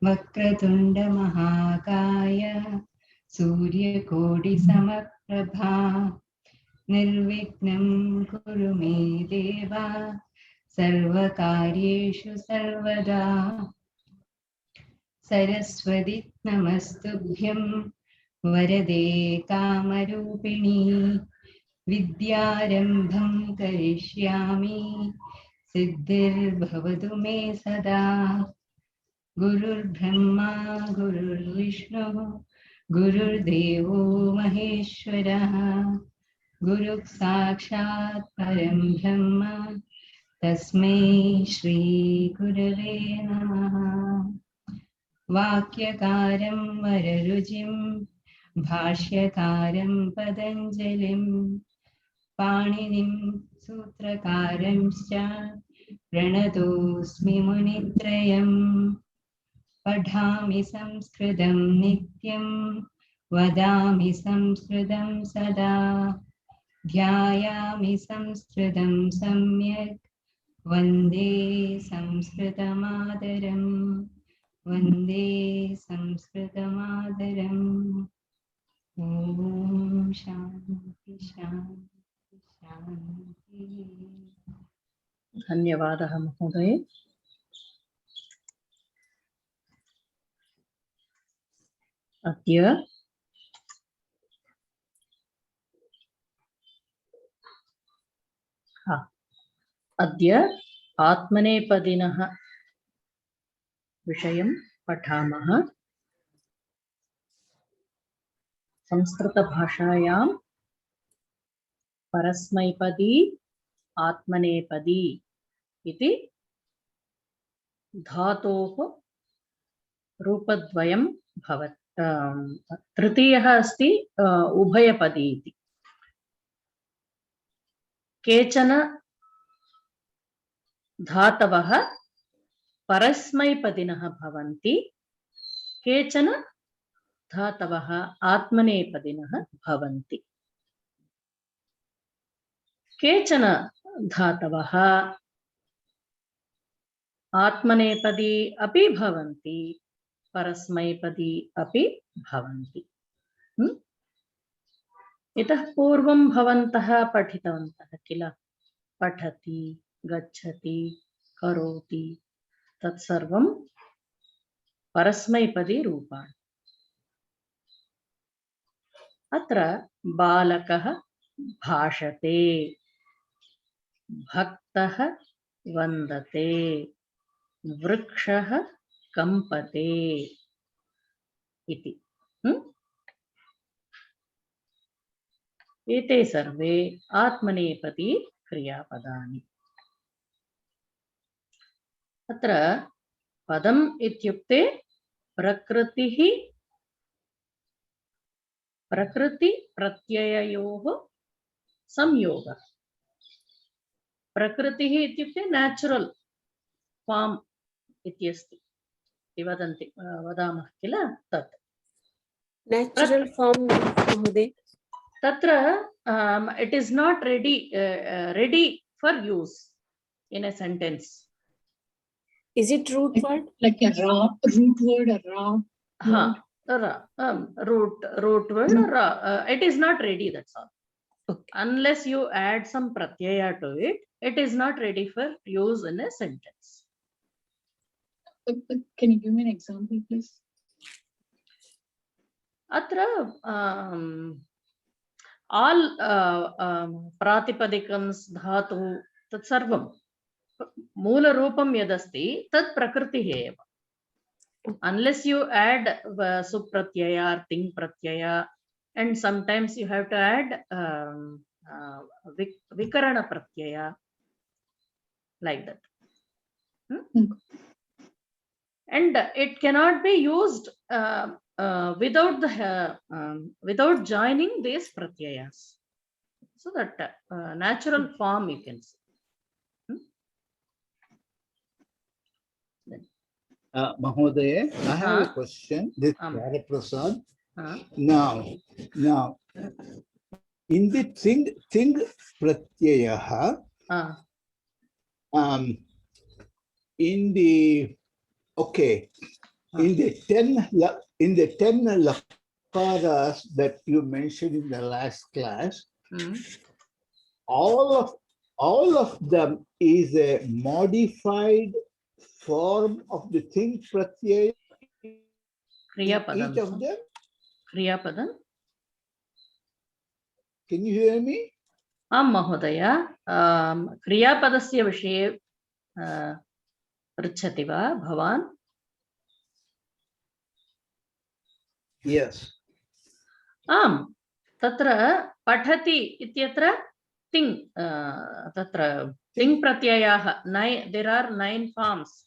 वक्रतुंड महाकाय सूर्यकोटि समप्रभा निर्विघ्नं कुरु मे देव सर्वकार्येषु सर्वदा। सरस्वती नमस्तुभ्यं वरदे कामरूपिणी विद्यारंभं करिष्यामि सिद्धिर्भवतु मे सदा। गुरुर्ब्रह्मा गुरुर्विष्णुः गुरुर्देवो महेश्वरः गुरुः साक्षात् परं ब्रह्म तस्मै श्री गुरवे नमः। वाक्यकारं वररुचिं भाष्यकारं पतञ्जलिं पाणिनिं सूत्रकारंश्च प्रणतोऽस्मि मुनित्रयम्। पठामि संस्कृतं नित्यं वदामि संस्कृतं सदा ध्यायामि संस्कृतं सम्यक् वन्दे संस्कृतमातरम् वन्दे संस्कृतमातरम्। ॐ शान्ति शान्ति शान्ति। धन्यवादः महोदय। अद्य आत्मनेपदिनः विषयं पठामः। संस्कृतभाषायां परस्मैपदी आत्मनेपदी इति धातोः रूपद्वयं भवति। तृतीयः अस्ति उभयपदी इति। केचन धातवः परस्मैपदिनः भवन्ति, केचन धातवः आत्मनेपदिनः भवन्ति। केचन धातवः आत्मनेपदी अपि भवन्ति, परस्मैपदी अपि भवन्ति। इतः पूर्वं भवन्तः पठितवन्तः किल? पठति, गच्छति, करोति, तत्सर्वं परस्मैपदी रूपाणि। अत्र बालकः भाषते, भक्तः वन्दते, वृक्षः कंपते इति। एते सर्वे आत्मनेपदी क्रियापदानि। अत्र पदम् इत्युक्ते प्रकृतिः प्रकृति प्रत्यययोः संयोगः। प्रकृतिः इत्युक्ते नेचुरल फॉर्म इत्यस्ति वदन्ति वदामः किल, तत् नेचुरल फॉर्म महोदय। तत्र it is not ready for use in a sentence. Is it root word? Like a root word, a raw? Root word, it is not ready, that's all. Okay. Unless you add some pratyaya to it, it is not ready for use in a sentence. Can you give me an example, please? Atra all pratipadikams dhatu tat sarvam moola roopam yadasti tat prakritihi eva. Unless you add supratyaya or ting pratyaya, and sometimes you have to add vikarana pratyaya, like that. And it cannot be used without joining these pratyayas. So that natural form you can see. Mahodaya, I have a question. This Prasad. Now, in the thing pratyaya, in the okay, in the 10 lakaras that you mentioned in the last class, all of them is a modified form of the thing pratyaya. Kriyapadam. Each of them. Kriyapadam. Can you hear me? आम् महोदय, क्रियापदस्य विषये पृच्छति वा भवान्? Yes. आम्, तत्र पठति इत्यत्र तिङ् तत्र तिङ् प्रत्ययाः there are 9 forms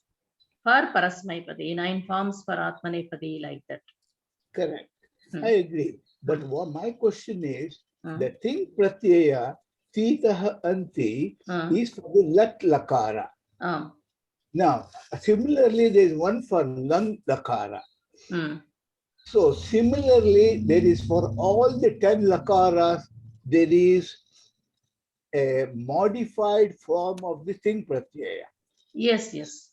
for parasmaipadi, 9 forms for atmanepadi, like that. Correct. I agree. But what my question is, the thing pratyaya titah anti is for the lat lakara. Now, similarly, there is one for lang lakara. So, similarly, there is for all the 10 lakaras, there is a modified form of the thing pratyaya. Yes, yes.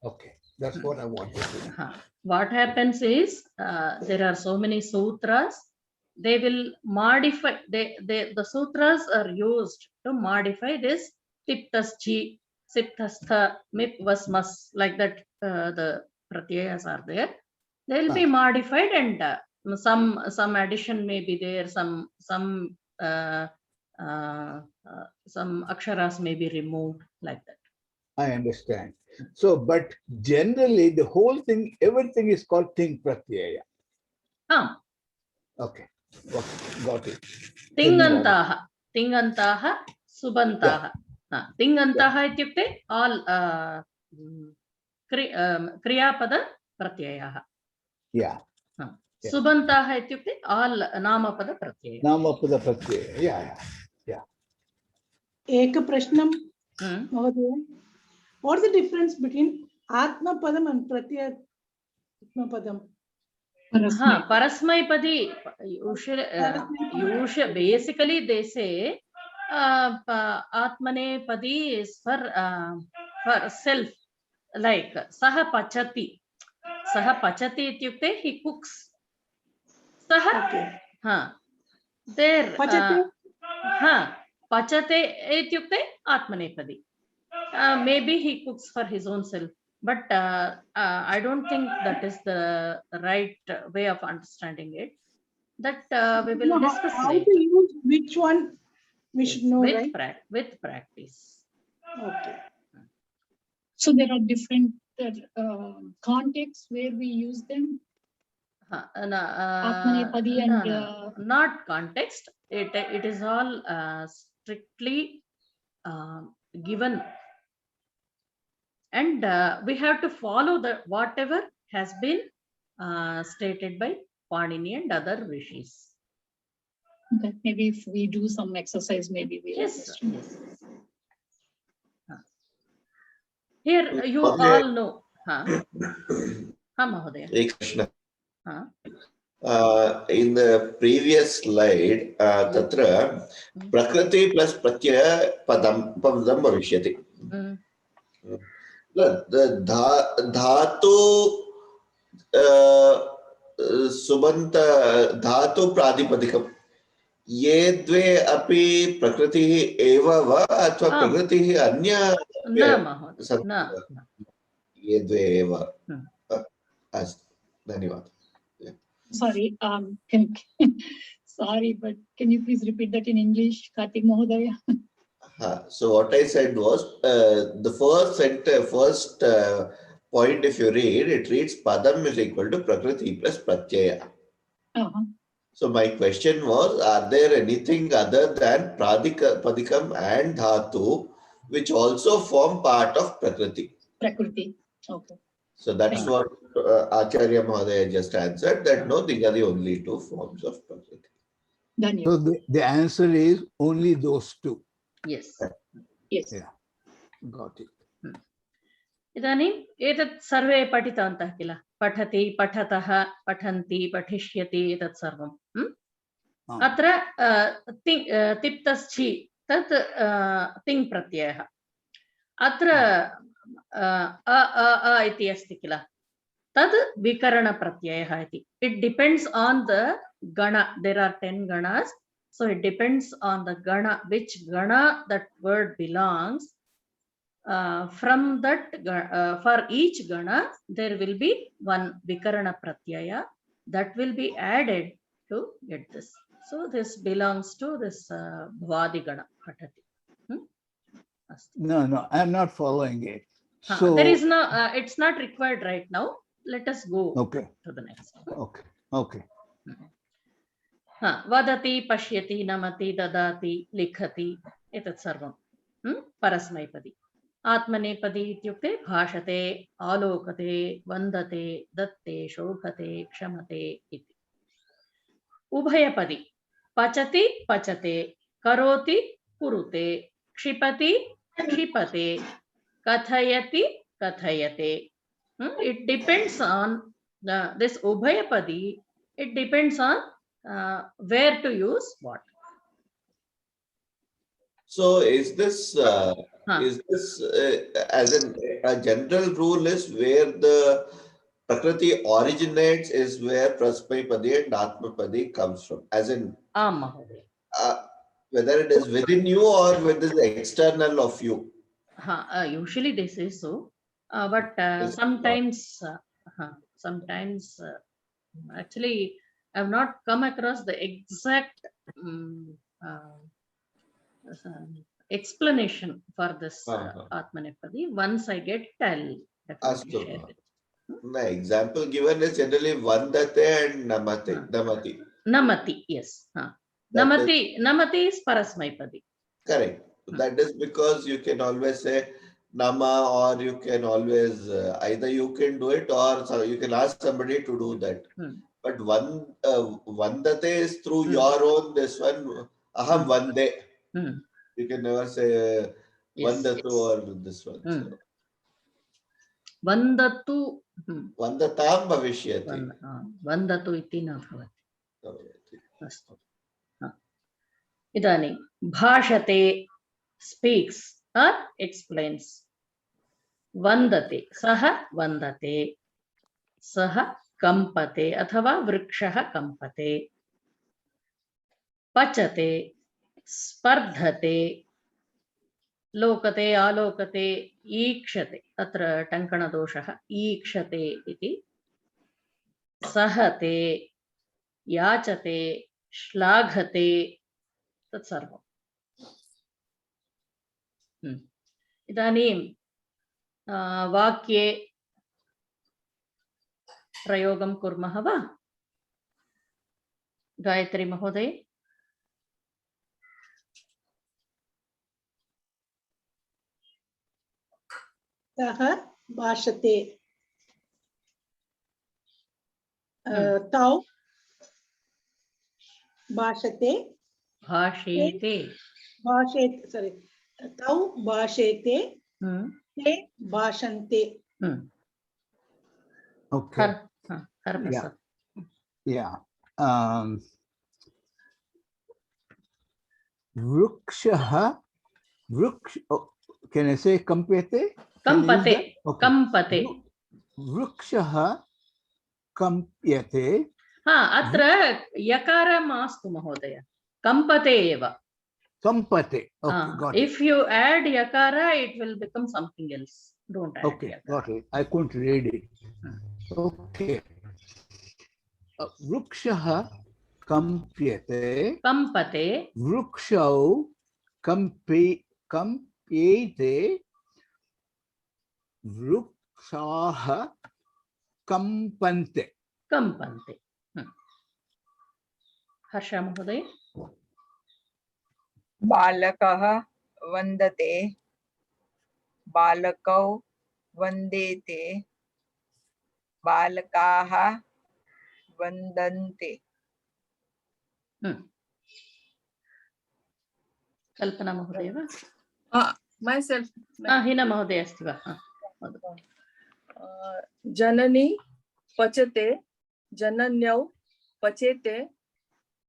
Okay, that's what I wanted to know. What happens is, there are so many sutras. They will modify, the sutras are used to modify this tiptaschi, siptastha, mip, vasmas, like that. The pratyayas are there. They will be modified, and some addition may be there. Some aksharas may be removed, like that. I understand. So, but generally, the whole thing, everything is called thing pratyaya. Okay. Got it. Tingantaha, subantaha. Tingantaha ityukte all kriyapada pratyayaha. Yeah. Subantaha ityukte all namapada pratyaya. Namapada pratyaya. Yeah. Eka prashnam, Mahodaya. What is the difference between Atma Padam and Pratyaya Padam? Parasmaipadi, usually, basically they say Atmane Padi is for self, like Saha Pachati. Saha Pachati ityukte he cooks. Saha, there, Pachate ityukte Atmane Padi. Maybe he cooks for his own self. But I don't think that is the right way of understanding it. That we will discuss how later. to use which one we should know, with right? With practice. Okay. So there are different contexts where we use them. Atmanepadi and not context. It is all strictly given. And we have to follow the whatever has been stated by Panini and other rishis. Okay, maybe if we do some exercise, maybe we understand. Yes. Here you all know. Mahodaya. Krishna. In the previous slide, tatra prakriti plus pratyaya padam bhavishyati. The dhatu subanta dhatu pradipadikam. ये द्वे अपि प्रकृतिः एव वा अथवा प्रकृतिः अन्य न ये द्वे एव अस्तु धन्यवादः. Sorry, sorry, but can you please repeat that in English, Kartik Mahodaya? So what I said was the first point, if you read, it reads padam is equal to prakriti plus pratyaya. So my question was, are there anything other than padikam and dhatu which also form part of prakriti? Prakriti, okay. So that's what Acharya Mahodaya just answered, that no, these are the only two forms of prakriti. So the answer is only those two. Yes. Yes. Yeah. Got it. इदानीं एतत् सर्वे पठितवन्तः किल? पठति, पठतः, पठन्ति, पठिष्यति, एतत् सर्वं. अत्र तिप्तस्थि तत् तिङ् प्रत्ययः अत्र अ इति अस्ति किल तद् विकरण प्रत्ययः इति it depends on the gana there are 10 ganas so it depends on the gana which gana that word belongs from that for each gana there will be one vikarana pratyaya that will be added to get this so this belongs to this bhwadi gana patati No, I'm not following it. So there is no it's not required right now. Let us go to the next. Okay. वदति पश्यति नमति ददाति लिखति एतत् सर्वं परस्मैपदी आत्मनेपदी इत्युक्ते भाषते आलोकते वन्दते दत्ते शोभते क्षमते इति उभयपदी पचति पचते करोति कुरुते क्षिपति क्षिपते कथयति कथयते it depends on this ubhayapadi it depends on where to use what so is this as in a general rule is where the prakriti originates is where prasmapadi and atmapadi comes from as in whether it is within you or whether it is external of you usually this is so but sometimes actually I have not come across the exact explanation for this Atmanepadi. Once I get it, I'll definitely share it. The example given is generally Vandate and Namati. Namati, yes. Namati is Parasmaipadi. Correct. That is because you can always say Nama or you can always either you can do it or you can ask somebody to do that. But Vandate is through your own this one. Aham Vande. You can never say Vandatu or this one. So. Vandatu. Vandatam bhavishyati. Vandatu iti na bhavati. Astu. Idani bhashate speaks or explains. Vandate saha vandate saha kampate अथवा वृक्षः कम्पते पचते स्पर्धते लोकते आलोकते ईक्षते अत्र टङ्कणदोषः ईक्षते इति सहते याचते श्लाघते तत्सर्वम् इदानीं वाक्ये प्रयोगं कुर्मः वा गायत्री महोदय सः भाषते तौ भाषते भाषेते sorry तौ भाषेते ते भाषन्ते Okay. Yeah. Vrukshah. Can I say kampyate? Kampate. Kampate. Vrukshah kampyate. अत्र यकार मास्तु महोदय कम्पते एव Kampate. Okay, got it. If you add yakara, it will become something else. Don't add yakara. Got it. I couldn't read it. Okay. Vrukshah kampyate. Kampate. Vrukshau kampyate. Vrukshah kampante. Kampante. Harsha Mahoday. बालकः वन्दते बालकौ वन्देते बालकाः वन्दन्ते कल्पना महोदय वा myself Hina महोदय अस्ति वा जननी पचते जनन्यौ पचेते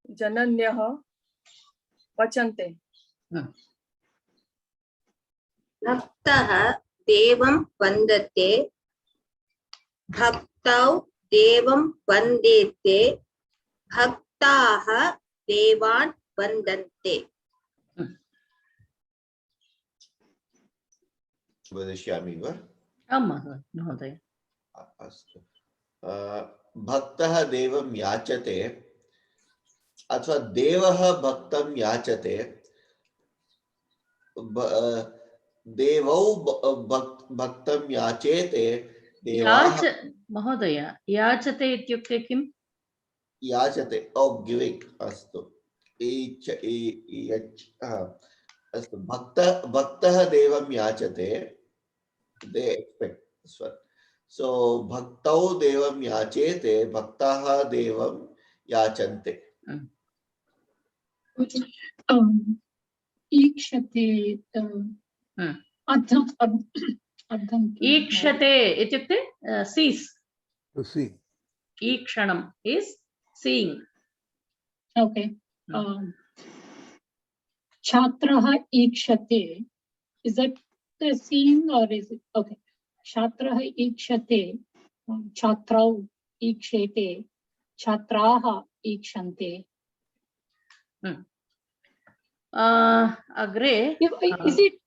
जनन्यः पचन्ते। भक्तः देवं वन्दते, भक्तौ देवं वन्देते, भक्ताः देवान् वन्दन्ते। वदिष्यामि वा? आम् महोदय। अस्तु। भक्तः देवं याचते अथवा देवः भक्तं याचते, देवौ भक्तं याचेते, देवाः महोदय याचते इत्युक्ते किम्? याचते ओ गिविंग। अस्तु अस्तु भक्तः देवं याचते, they expect this one. So bhaktau devam yachete, bhaktaha devam yachante. ईक्षते ईक्षते इत्युक्ते sees. To see. ईक्षणम् is seeing. Okay. छात्रः ईक्षते, is that the seeing or is it okay? छात्रः ईक्षते, छात्रौ ईक्षेते, छात्राः ईक्षन्ते. अग्रे is it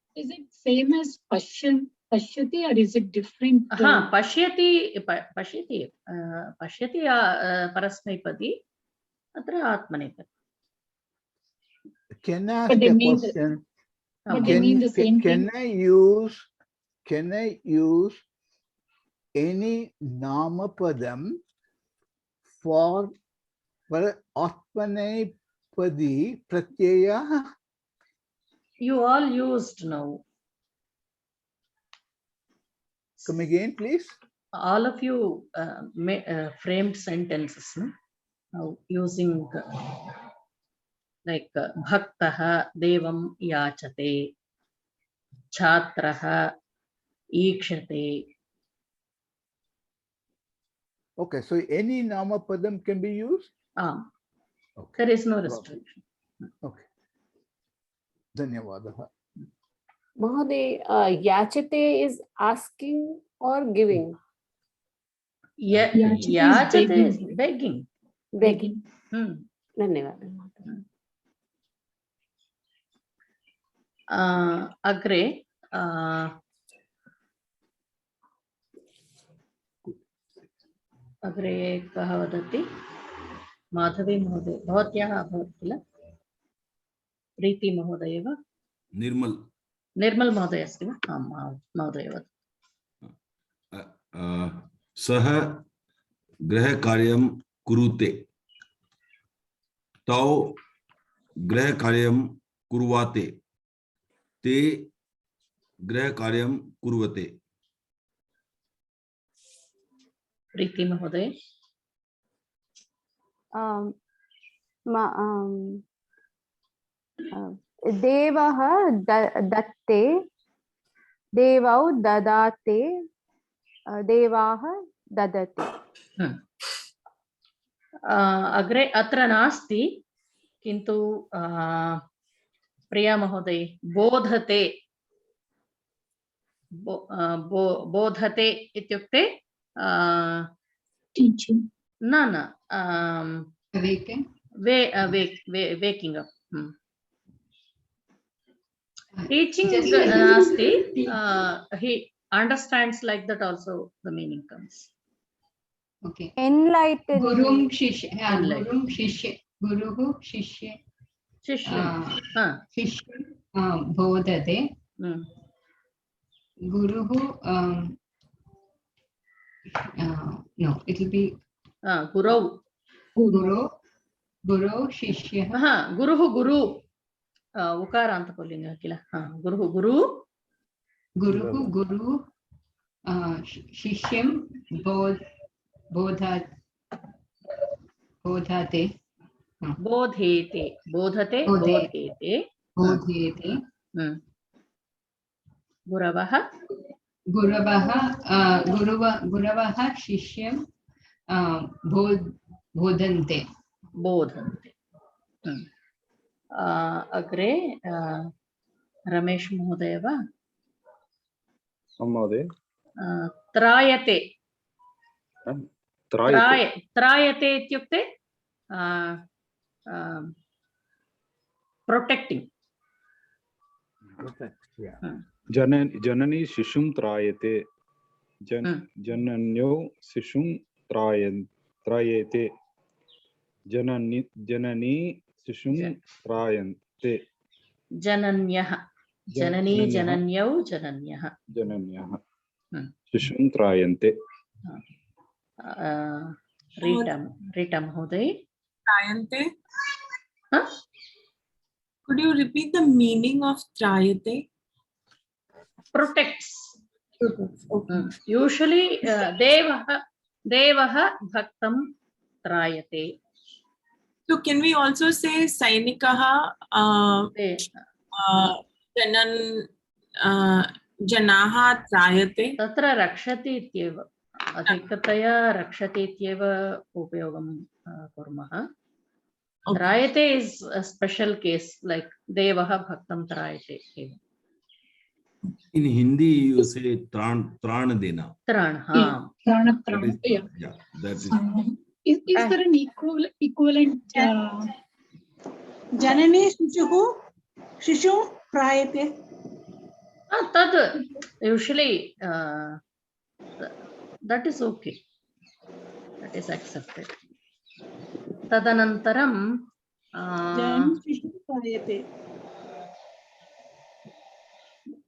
same as pashyati or is it different? पश्यति परस्मैपदी, अत्र आत्मनेपदी. Can I ask a question? Can I use any namapadam for atmanepadi pratyaya? You all used now. Come again, please. All of you framed sentences, no? Now using like bhaktaha devam yachate, chhatraha ikshate. Okay, so any namapadam can be used? Okay. There is no restriction. Okay. Dhanyavadaha. Mahoday, yachate is asking or giving? Yachate is begging. Begging. Dhanyavada. Agre अग्रे कः वदति? माधवी महोदय, भवत्याः अभवत् किल? प्रीति महोदय वा? निर्मल महोदय अस्ति वा? आम् महोदय वद। सः गृहकार्यं कुरुते, तौ गृहकार्यं कुर्वते, ते गृहकार्यं कुर्वते। प्रीति महोदय। देवः दत्ते, देवौ ददाते, देवाः ददति। अग्रे अत्र नास्ति, किन्तु प्रिया महोदय बोधते, बोधते इत्युक्ते teaching. न waking up. Teaching nasti, he understands like that also the meaning comes. Okay. Enlighten. Gurum shishya. Gurum shishya. Guruhu shishya. Shishya bodhate. Guruhu no, it will be Guru. Guru shishya. Guruhu guru. Ukaranta pullinga kila. Guruhu guru. Guruhu guru. Shishyam bodhate. Bodhate. Bodhete. Bodhate. Bodhete. Bodhete. Guravaha. Guravaha Shishyam Bodhante. Bodhante. अग्रे रमेश महोदय वा? महोदय त्रायते त्रायते इत्युक्ते protecting. जननी शिशुं त्रायते, जनन्यो शिशुं त्रायते, जननी शिशुं त्रायन्ते, जनन्यः जननी जनन्यौ जनन्यः शिशुं त्रायन्ते। रीटा महोदय। त्रायन्ते, could you repeat the meaning of त्रायते? Protects. Usually devah bhaktam trayate. So can we also say sainikaha janaha trayate? Tatra rakshati ityeva अधिकतया रक्षति इत्येव उपयोगं कुर्मः। त्रायते is a special case, like devah bhaktam trayate. In Hindi, you say tran dena. Tran, हाँ. Tran. Yeah, that is. Is there an equivalent? Janani shishu prayate. Tad usually that is okay. That is accepted. Tadanantaram Janani shishu prayate.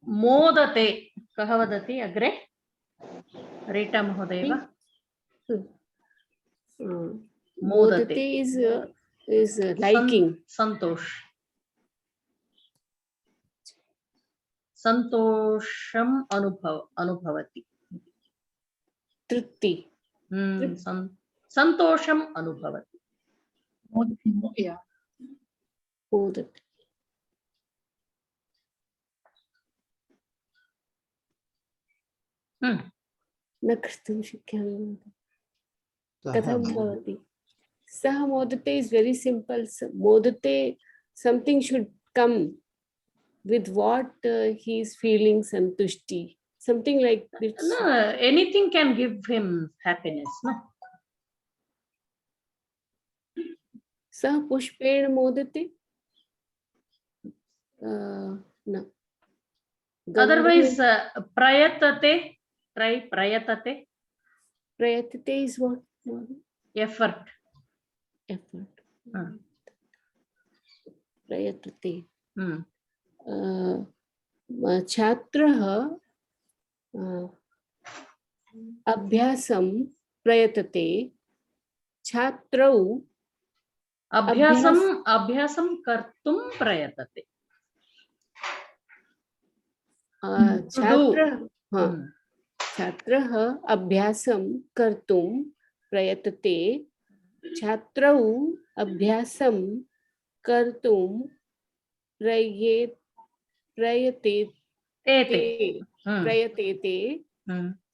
मोदते कः वदति अग्रे? रीटा महोदय वा? मोदते is liking. संतोष, संतोषम अनुभवति। तृप्ति, संतोषम अनुभवति। मोदते। न कर्तुं शक्यामि। कथं भवति? सः मोदते is very simple. Modate, something should come with what he is feeling santushti. Something like this. No, anything can give him happiness, no? सः पुष्पेण मोदते? No. Otherwise, prayatate. Try prayatate. Prayatate is what? Effort. Effort. Prayatate. छात्रः अभ्यासं प्रयतते। छात्रौ अभ्यासं कर्तुं प्रयतते। छात्रः अभ्यासं कर्तुं प्रयतते। छात्रौ अभ्यासं कर्तुं प्रयतेते।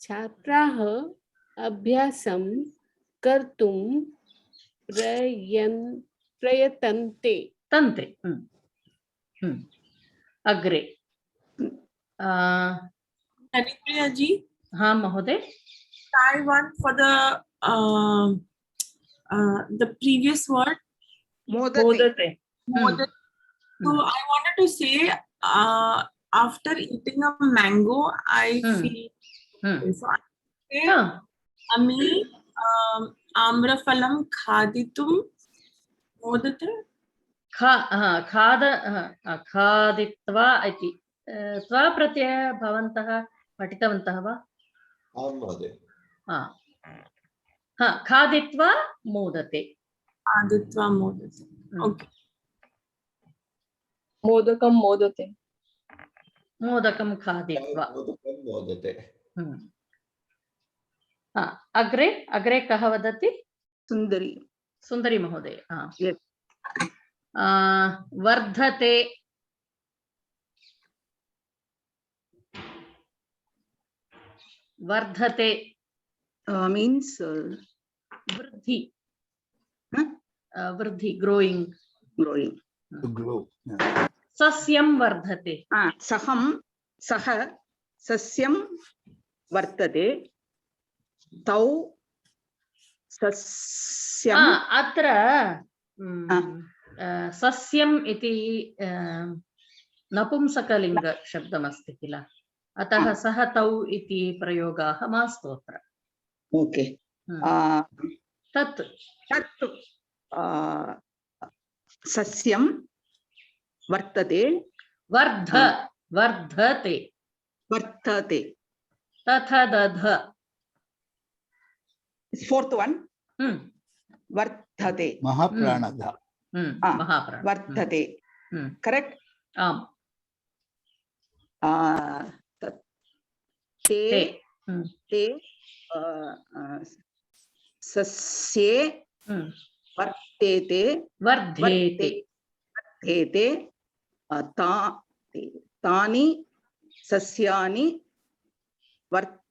छात्राः अभ्यासं कर्तुं प्रयतन्ते। अग्रे Haripriya ji, हाँ महोदय। try one for the previous word. Modate. Modate. So I wanted to say after eating a mango, I feel. So I say Ami amrafalam khaditum modate. खादित्वा इति त्वा प्रत्यय भवन्तः पठितवन्तः वा? आम् महोदय। खादित्वा मोदते। खादित्वा मोदते। ओके। मोदकं मोदते। मोदकं खादित्वा। मोदकं मोदते। अग्रे कः वदति? सुन्दरी महोदय। वर्धते। वर्धते means वृद्धि। वृद्धि, growing. growing. To grow. Sasyam vardhate. Saham, saha, sasyam vartate. Tau, sasyam. Atra sasyam iti नपुंसकलिंग शब्दमस्ति किल, अतः सः तौ इति प्रयोगाः मास्तु अत्र. ओके. तत् सस्यं वर्तते. वर्धते. तथा दध. Fourth one. वर्धते. महाप्राणः. महाप्राण. वर्धते. Correct. ते सस्ये वर्धेते तानि सस्यानि वर्धन्ते.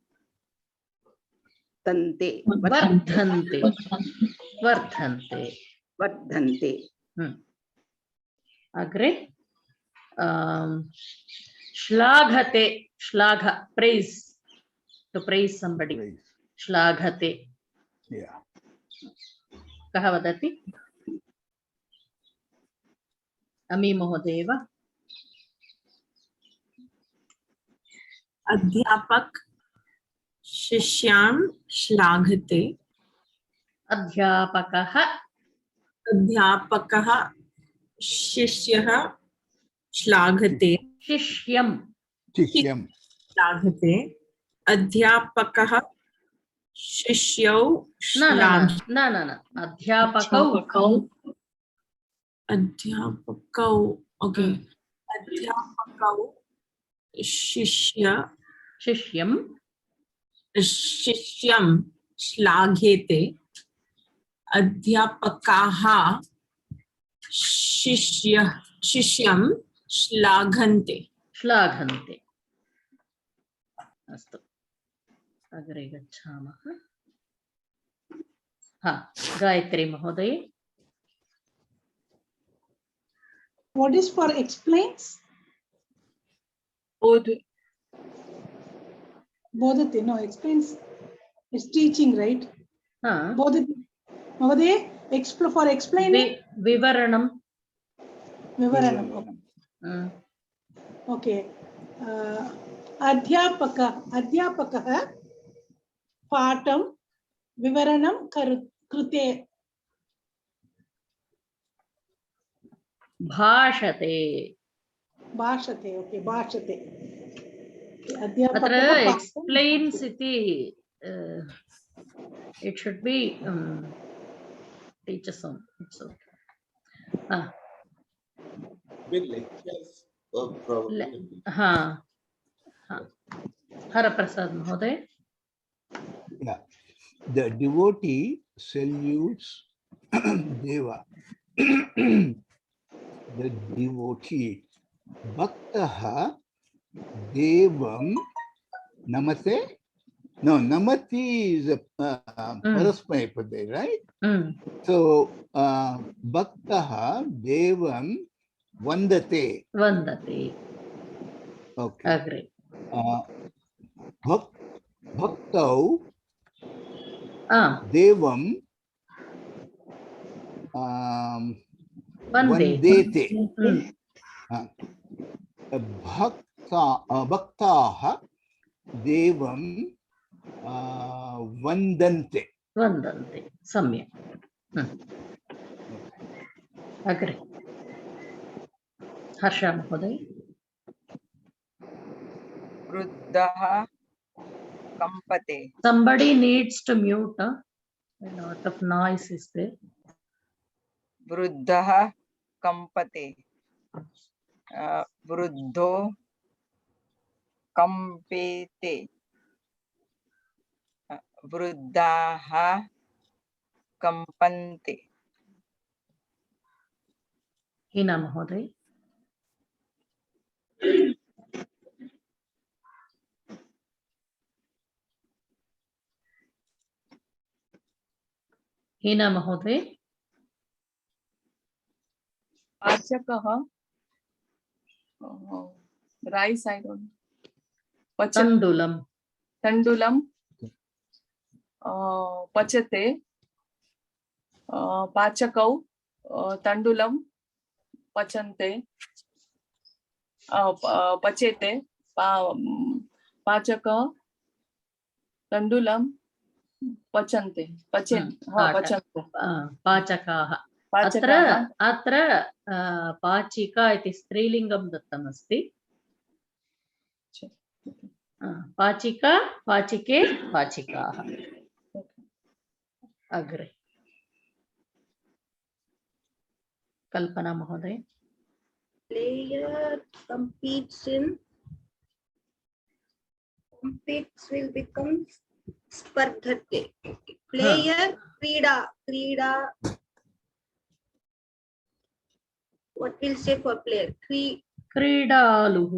अग्रे श्लाघते. श्लाघ, praise, to praise somebody. श्लाघते. कः वदति? अमी महोदय वा? अध्यापक शिष्यां श्लाघते. अध्यापकः शिष्यः श्लाघते. शिष्यं श्लाघते. अध्यापकः शिष्यौ न अध्यापकौ ओके. अध्यापकौ शिष्यं श्लाघेते. अध्यापकाः शिष्यं श्लाघन्ते. अस्तु, अग्रे गच्छामः. गायत्री महोदय. What is for explains? Bodhate. No, explains is teaching, right? Bodhate. Mahoday, for explaining. Vivaranam. Okay. अध्यापकः पाठं विवरणं कृते. भाषते. ओके. भाषते. अत्र explains इति it should be teaches on. It's okay. With lectures probably. Haraprasad Mahoday. Yeah. The devotee salutes Deva. The devotee. Bhaktaha Devam Namate. No, Namati is a Parasmaipadai, right? So, Bhaktaha Devam Vandate. Okay. Agree. Bhaktau Devam Vandete. Bhaktaha Devam Vandante. Samyak. Agree. Harsha Mahoday. वृद्धः कंपते. Somebody needs to mute. A lot of noise is there. वृद्धः कंपते. वृद्धो कंपेते. वृद्धाः कंपन्ते. Hina Mahoday. Hina Mahoday. पाचकः rice I don't तण्डुलं तण्डुलं पचते पाचकौ तण्डुलं पचन्ते पचेते पाचक तण्डुलं पचन्ते पचन्ते पाचकाः अत्र अत्र पाचिका इति स्त्रीलिङ्गं दत्तमस्ति पाचिका पाचिके पाचिकाः अग्रे कल्पना महोदय player competes will become spardhate player krida what will say for player क्रीडालुः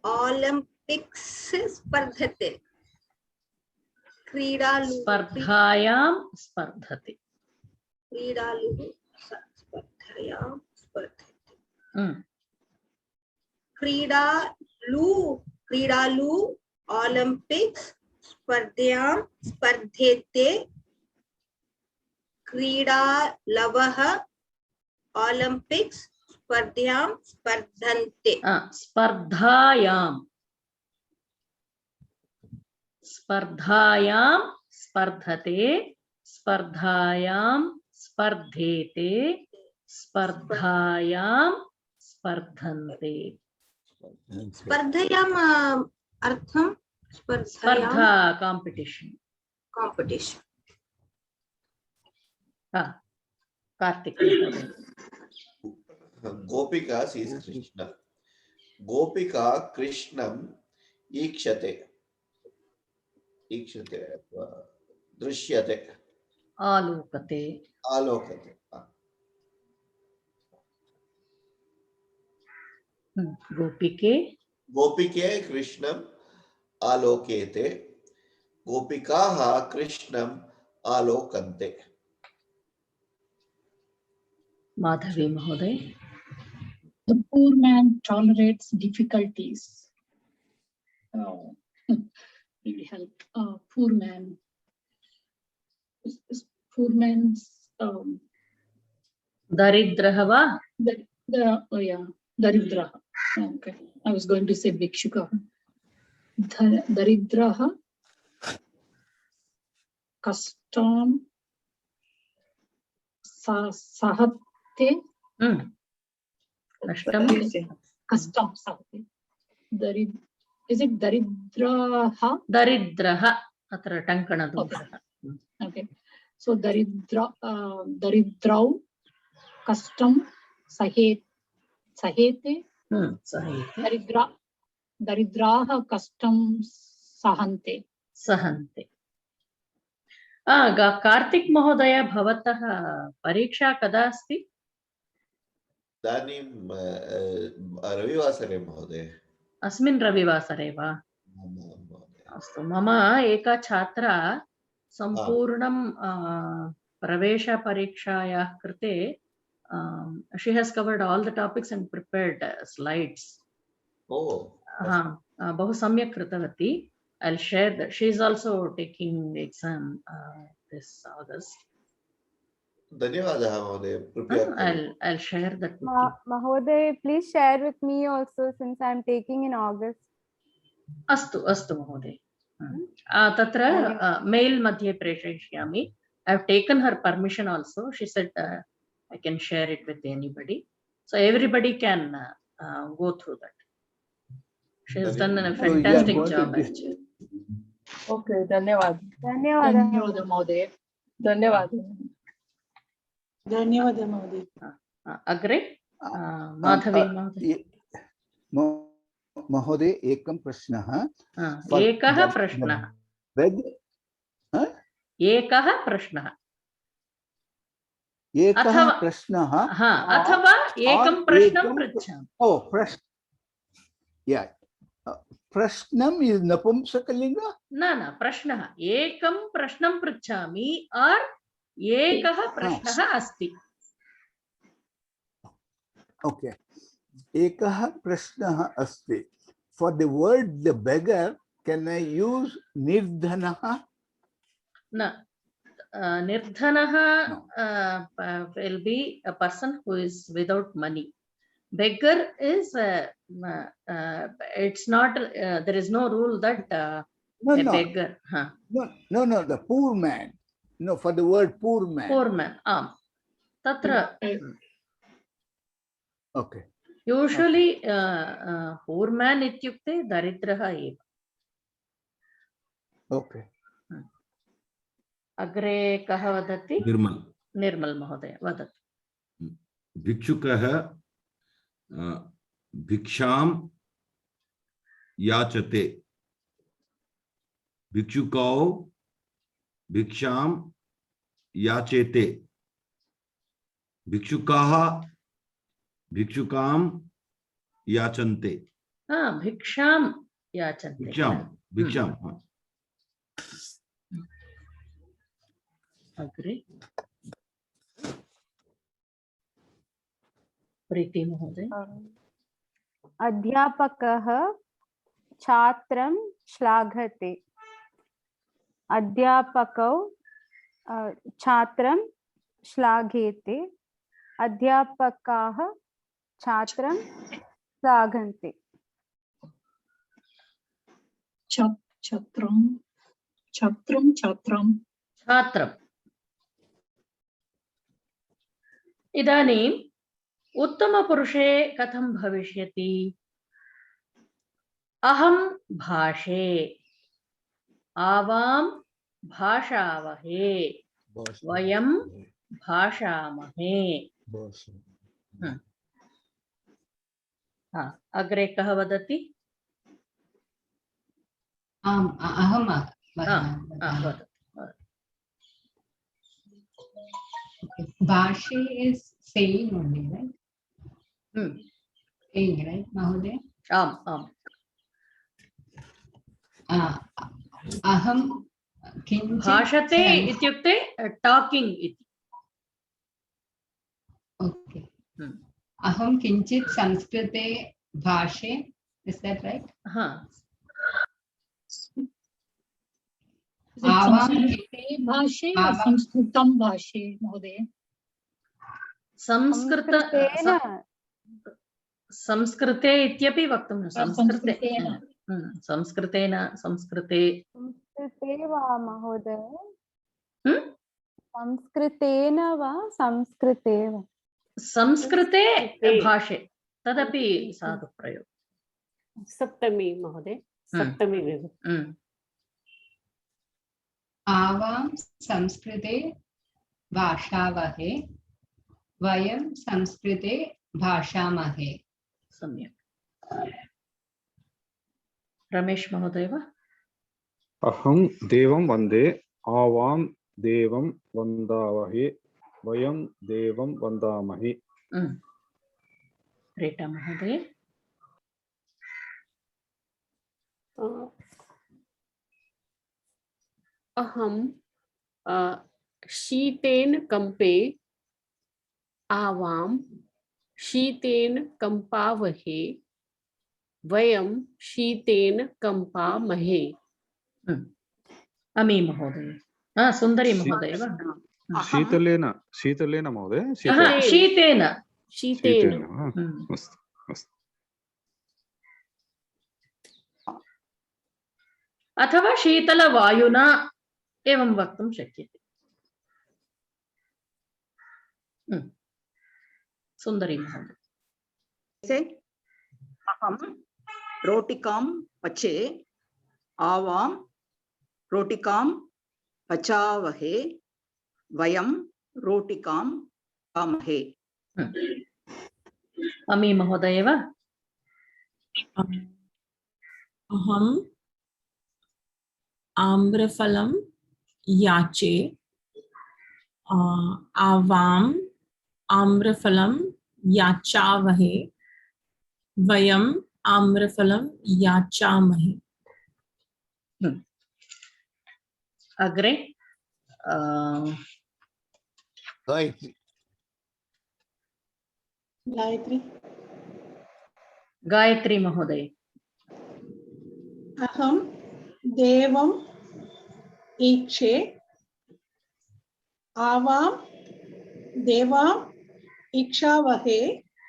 Olympics spardhate स्पर्धायां स्पर्धते क्रीडालु ओलंपिक्स स्पर्धायां स्पर्धेते क्रीडालवः ओलंपिक्स स्पर्धायां स्पर्धन्ते स्पर्धायां स्पर्धते स्पर्धायां स्पर्धेते स्पर्धायां स्पर्धन्ते स्पर्धायां अर्थं स्पर्धा कॉम्पिटिशन कार्तिक गोपिका sees Krishna. गोपिका कृष्णं ईक्षते दृश्यते आलोकते गोपिके कृष्णम् आलोकेते गोपिकाः कृष्णम् आलोकन्ते माधवी महोदय The poor man tolerates difficulties. Really help. Poor man. Poor man's. Daridrah va? Oh yeah, Daridrah. Okay, I was going to say Bhikshuka. Daridrah. Kastam. Sahate. Custom sahate. Is it Daridraha? Daridraha. Atra tankana doshah. Okay. So Daridrau. Custom sahete. Daridraha custom sahante. Kartik महोदय भवतः परीक्षा कदा अस्ति? इदानीं रविवासरे महोदय अस्मिन् रविवासरे वा? अस्तु मम एका छात्रा सम्पूर्णं प्रवेशपरीक्षायाः कृते she has covered all the topics and prepared slides. बहु सम्यक् कृतवती. I'll share that. She is also taking the exam this August. धन्यवादः महोदय. I'll share that with you. Mahoday, please share with me also since I'm taking in August. अस्तु महोदय. तत्र mail मध्ये प्रेषयिष्यामि. I have taken her permission also. She said I can share it with anybody. So everybody can go through that. She has done a fantastic job actually. Okay, धन्यवाद महोदय. धन्यवाद महोदय. अग्रे माधवी महोदय एकं प्रश्नः. एकः प्रश्नः. अथवा एकं प्रश्नं पृच्छामि. प्रश्न. Yeah. prashnam is napumsakalinga? न प्रश्नः एकं प्रश्नं पृच्छामि और एकः प्रश्नः अस्ति. Okay. Ekah prashnah asti. For the word the beggar, can I use nirdhanaha? No. Nirdhanaha will be a person who is without money. Beggar is it's not there is no rule that beggar. No, the poor man. No, for the word poor man. Poor man. Tatra. Okay. Usually poor man ityukte daridraha eva. Okay. अग्रे कः वदति? निर्मल महोदय वदतु. भिक्षुकः भिक्षां याचते. भिक्षुकौ भिक्षां याचेते. भिक्षुकाः भिक्षुकां याचन्ते. भिक्षां याचन्ते. भिक्षां अग्रे प्रीति महोदय. अध्यापकः छात्रं श्लाघते. अध्यापकौ छात्रं श्लाघेते. अध्यापकाः छात्रं श्लाघन्ते. छात्रं इदानीम् उत्तमपुरुषे कथं भविष्यति? अहं भाषे, आवां भाषावहे, वयं भाषामहे. अग्रे कः वदति? अहं वदतु. Bhashe is saying only, right? Saying, right, Mahoday? Aham kinchit भाषते इत्युक्ते talking इति. Okay. Aham kinchit Sanskrite bhashe. Is that right? भाषे संस्कृतं भाषे महोदय. संस्कृते इत्यपि वक्तुं न. संस्कृतेन संस्कृते वा महोदय? संस्कृतेन वा संस्कृते वा? संस्कृते भाषे तदपि साधु प्रयोग. सप्तमी महोदय. सप्तमी विभक्ति. आवां संस्कृते भाषावहे, वयं संस्कृते भाषामहे. सम्यक्. रमेश महोदय वा? अहं देवं वन्दे. आवां देवं वन्दावहे, वयं देवं वन्दामहे. रेटा महोदय. अहं शीतेन कंपे, आवां शीतेन कंपावहे, वयं शीतेन कंपामहे. अमी महोदय. सुंदरी महोदय वा? शीतलेन शीतलेन महोदय. शीतेन शीतेन. अथवा शीतलवायुना एवं वक्तुं शक्यते. सुंदरी महोदय. अहं रोटिकां पचे, आवां रोटिकां पचावहे, वयं रोटिकां पचामहे. अमी महोदय वा? अहं आम्रफलं याचे, आवां आम्रफलं याचावहे, वयं आम्रफलं याचामहे. अग्रे गायत्री. गायत्री. गायत्री महोदय. अहं देवम् ईक्षे आवां देवाम् इक्षावहे.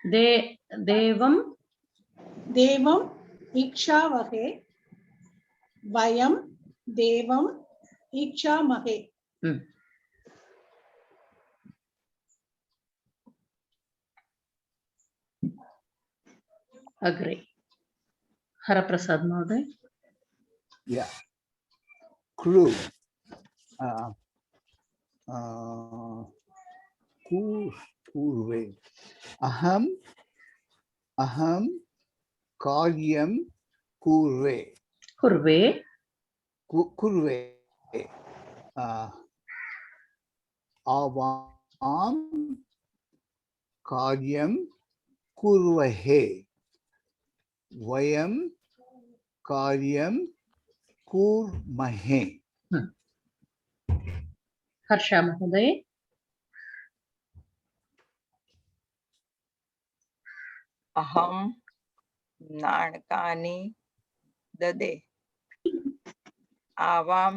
देवम् इक्षावहे. वयं देवम् इक्षामहे. अग्रे हरप्रसाद महोदय. Yeah. Crew. पूर्वे. अहं कार्यं कुर्वे. आवां कार्यं कुर्वहे. वयं कार्यं कुर्महे. हर्षा महोदय. अहं नाणकानि ददे. आवां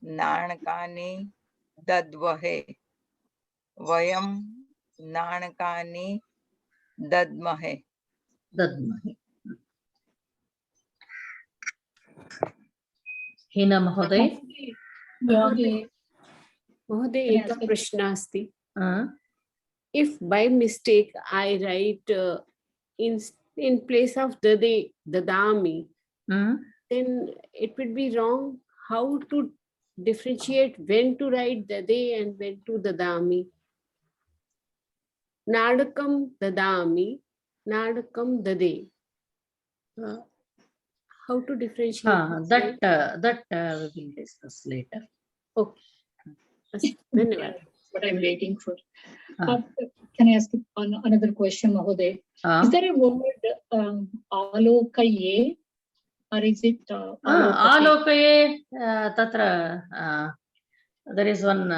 नाणकानि दद्महे. वयं नाणकानि दद्महे. हिना महोदय. महोदय एकः प्रश्नः अस्ति. If by mistake I write in place of dade dadami, then it would be wrong. How to differentiate when to write dade and when to dadami? Nadakam dadami, nadakam dade. How to differentiate? That we will discuss later. Okay. What I'm waiting for. Can I ask another question, Mahoday? Is there a word alokaye, or is it alokaye? Tatra there is one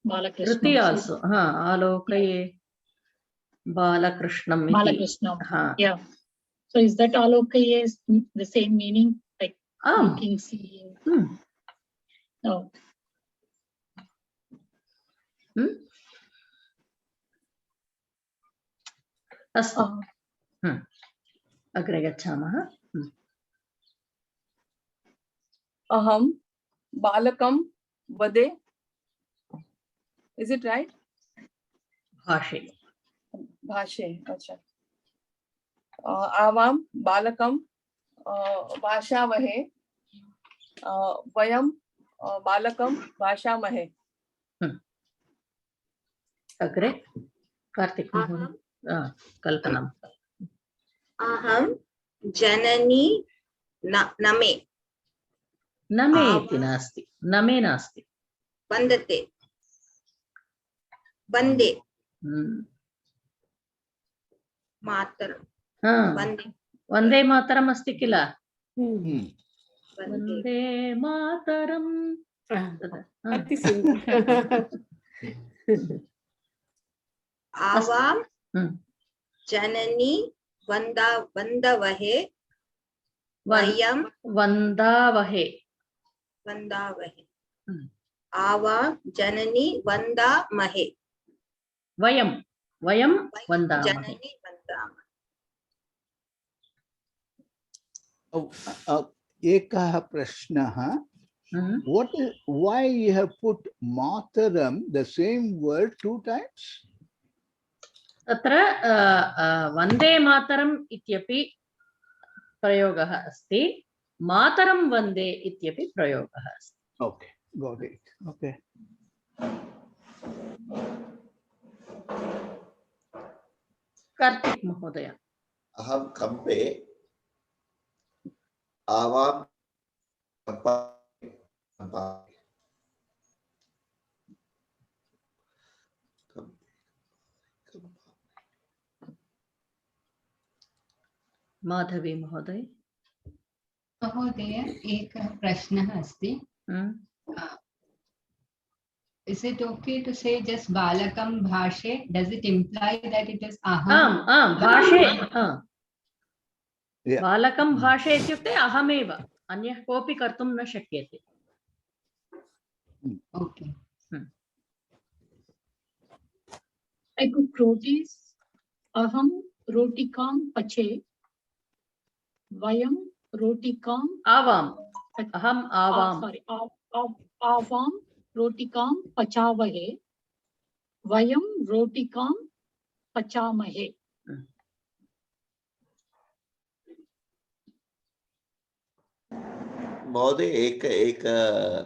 Kriti also. Alokaye Balakrishnam. Balakrishnam. Yeah. So is that alokaye is the same meaning, like looking, seeing? No. अस्तु. अग्रे गच्छामः. अहं बालकं वदे. Is it right? भाषे. अच्छा. आवां बालकं भाषावहे. वयं बालकं भाषामहे. अग्रे कार्तिक महोदय. कल्पना. अहं जननी नमे. नमे इति नास्ति. नमे नास्ति. वन्दते. वन्दे. मातरम्. वन्दे मातरम् अस्ति किल. वन्दे मातरम्. आवां जननी वन्दवहे. वयं वन्दावहे. आवां जननी वन्दामहे. वयं वन्दामहे. जननी वन्दामहे. एकः प्रश्नः. Why you have put mataram, the same word, 2 times? तत्र वन्दे मातरम् इत्यपि प्रयोगः अस्ति. मातरं वन्दे इत्यपि प्रयोगः अस्ति. Okay, got it. Okay. Kartik महोदय. अहं कम्पे. आवां माधवी महोदय। महोदय एकः प्रश्नः अस्ति। Is it okay to say just balakam bhashe? Does it imply that it is aham? भाषे बालकं भाषे इत्युक्ते अहमेव, अन्यः कोऽपि कर्तुं न शक्यते। Okay. I cook rotis. Aham rotikam pache. Vayam rotikam. Avam. Aham avam. Sorry. Avam rotikam pachavahe. Vayam rotikam pachamahe. महोदय एकः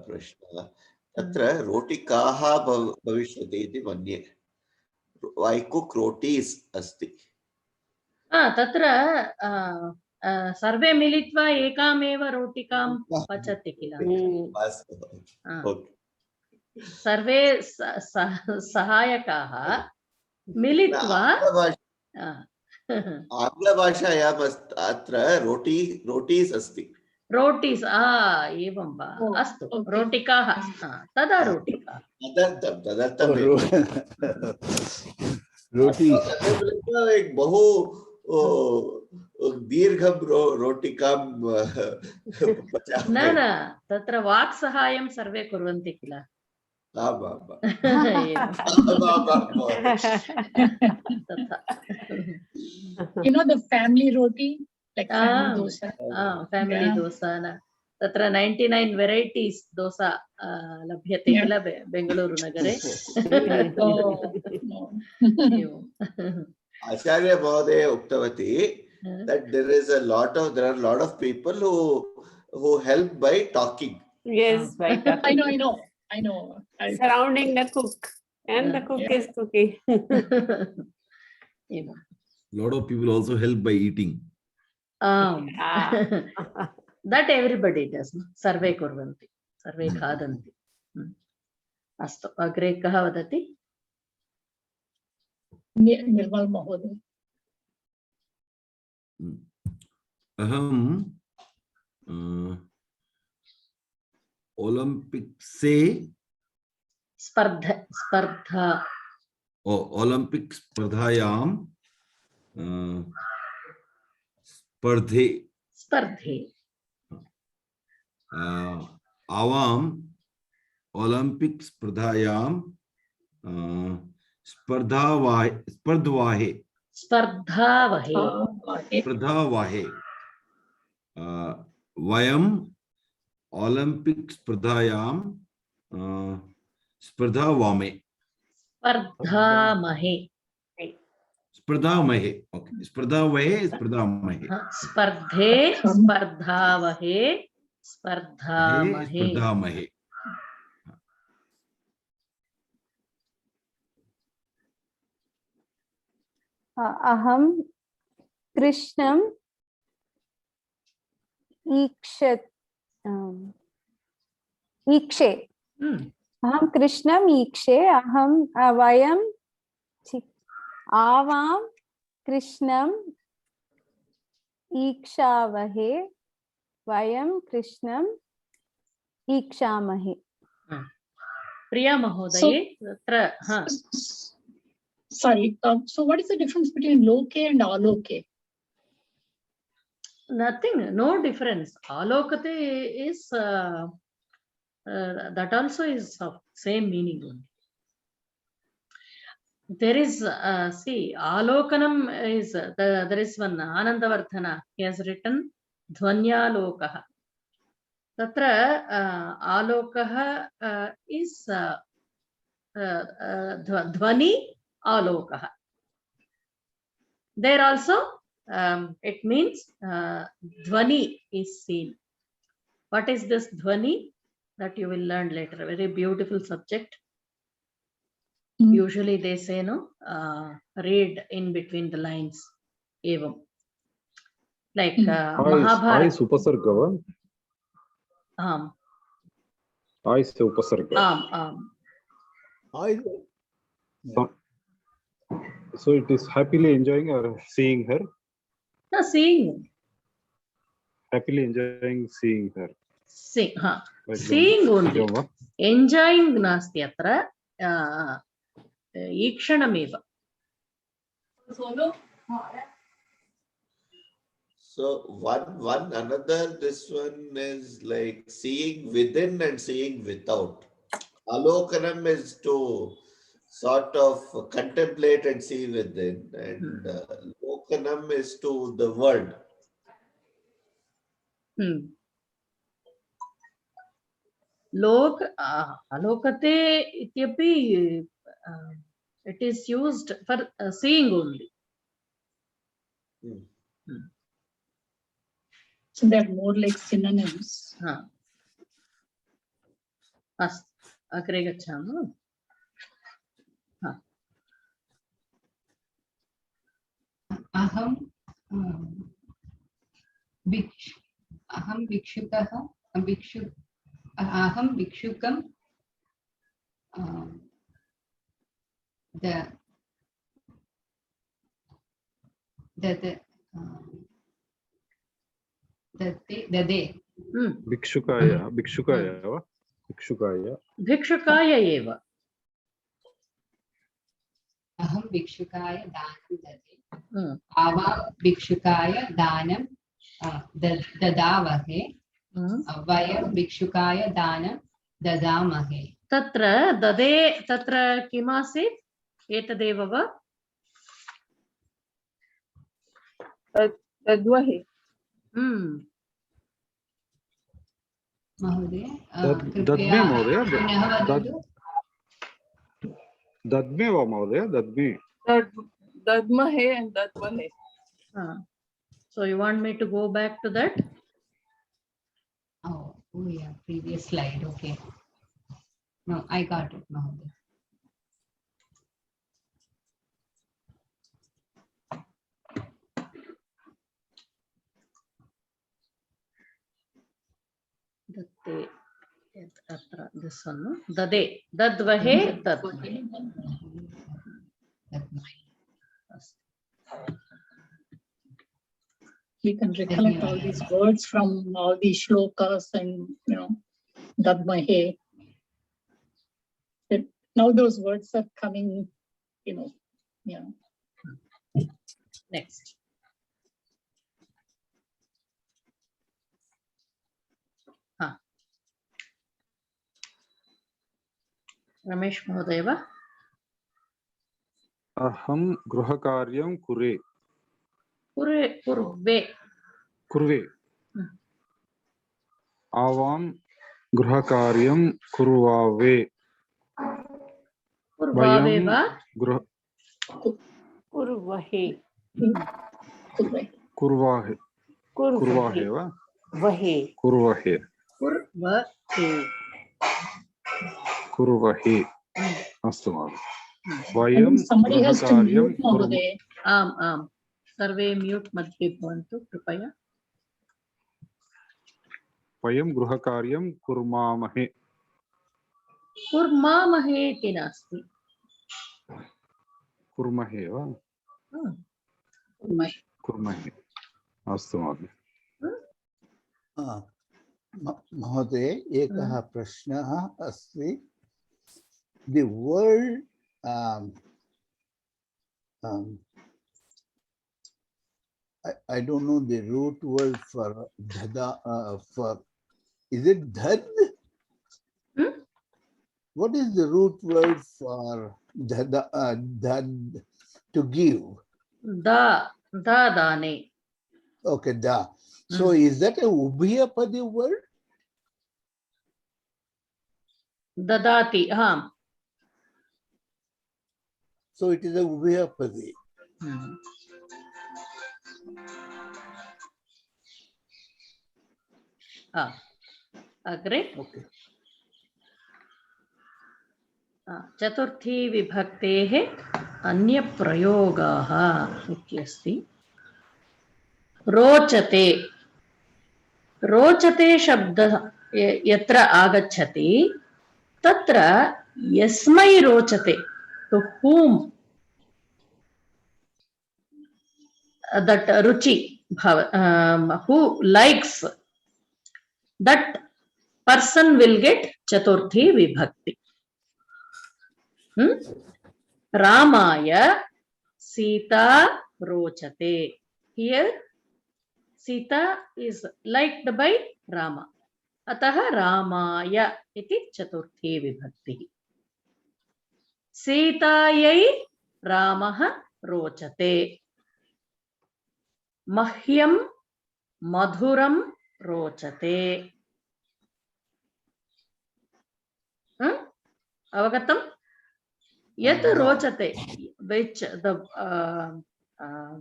प्रश्नः तत्र रोटिकाः भविष्यति इति मन्ये। I cook rotis अस्ति। तत्र सर्वे मिलित्वा एकामेव रोटिकां पचति किल। सर्वे सहायकाः मिलित्वा आङ्ग्लभाषायाम् अत्र रोटीस् अस्ति। रोटीस् एवं वा, अस्तु रोटिकाः तदा रोटिकाः तदर्थं बहु दीर्घं रोटिकां न तत्र वाक् सहायं सर्वे कुर्वन्ति किल। You know the family roti, like family dosa. Family dosa na. तत्र 99 varieties dosa लभ्यते किल बेंगलुरु नगरे। आचार्य महोदय उक्तवती that there are a lot of people who help by talking. Yes, by talking. I know. Surrounding the cook, and the cook is cooking. Lot of people also help by eating. That everybody does. Sarve kurvanti, sarve khadanti. Astu agre kah vadati? Nirmal Mahoday. अहम Olympic से Olympic स्पर्धायां स्पर्धे आवाम Olympic स्पर्धायां स्पर्धवाहे वयम Olympic स्पर्धायां स्पर्धामहे स्पर्धामहे अहम कृष्णम ईक्षे अहम कृष्णम ईक्षे अहम वयम आवां कृष्णम ईक्षावहे वयम कृष्णम ईक्षामहे। प्रिया महोदये तत्र Sorry. So what is the difference between loke and aloke? Nothing, no difference. Alokate is that also is of same meaning only. There is see alokanam is there is one Anandavardhana. He has written Dhvanyalokaha. Tatra alokaha is dhvani alokaha. There also it means dhvani is seen. What is this dhvani? That you will learn later. A very beautiful subject. Usually they say no, read in between the lines. Evam. Like Mahabharata. I Supasarga. I se Upasarga. So it is happily enjoying or seeing her. No, seeing. Happily enjoying seeing her. See, seeing only. Enjoying nasti atra. Ikshanameva. So one another, this one is like seeing within and seeing without. Alokanam is to sort of contemplate and see within, and Lokanam is to the world. Alokate ityapi, it is used for seeing only. So they're more like synonyms. Agre gacchamo. Aham bhikshukah aham bhikshukam dade Bhikshukaya eva. Aham bhikshukaya danam dade. Avam bhikshukaya danam dadavahe. Vayam bhikshukaya danam dadamahe. Tatra dade tatra kimasi etadeva va dadvahe. Mahoday, Dadme Mahoday. Dadme va Mahoday. Dadme. Dadmahe and dadvahe. So you want me to go back to that? Oh yeah, previous slide. Okay. No, I got it, Mahoday. Datte, this one, no? Dade, dadvahe, dadvahe. We can recollect all these words from all these shlokas and, dadmahe. Now those words are coming, Next. Ramesh Mahodeva. Aham gruhakaryam kure. Kurve. Avam gruhakaryam kurvave. Kurvave va? Kurvahe. Kurvahe. Kurvahe va? Vahe. Kurvahe. Kurvahe. Astu ma'am. Vayam somebody has to mute Mahoday. Sarve mute madhye bhavantu kripaya. Vayam gruhakaryam kurmamahe. Kurmamahe iti nasti. Kurmahe va? Kurmahe. Astu ma'am. Mahoday, ekah prashnah अस्ति. The word I don't know the root word for dhada, is it dhad? What is the root word for dhad, to give? Dane. Okay, da. So is that a ubhayapadi word? Dadati, So it is a ubhayapadi. Agre. Okay. चतुर्थी विभक्तेः अन्यप्रयोगाः इत्यस्ति. रोचते. रोचते शब्दः यत्र आगच्छति तत्र यस्मै रोचते, to whom that ruchi who likes, that person will get Chaturthi Vibhakti. Ramaya Sita Rochate. Here Sita is liked by Rama. Ataha Ramaya iti Chaturthi Vibhakti. Sitayai Ramaha Rochate. Mahyam Madhuram Rochate. Avagatam? Yat rochate, which the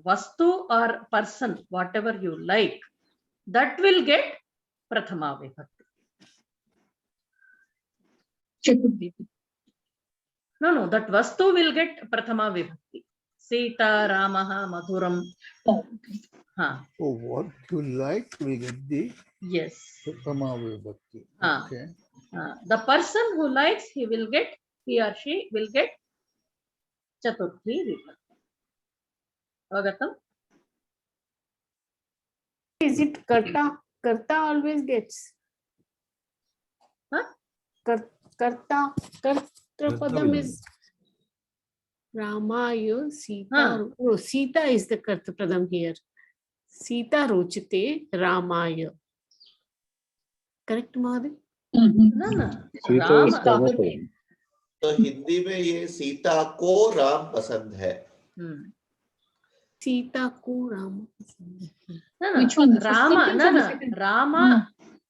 vastu or person, whatever you like, that will get Prathama Vibhakti. No, that vastu will get Prathama Vibhakti. Sita, Ramaha, Madhuram. So what you like will get the Prathama Vibhakti. Okay. The person who likes, he or she will get Chaturthi Vibhakti. Avagatam? Is it Karta? Karta always gets. Karta padam is Ramaya, Sita. No, Sita is the Karta padam here. Sita Rochate Ramaya. Correct, Mahadev? तो हिंदी में ये सीता को राम पसंद है. सीता को राम पसंद है. Which one?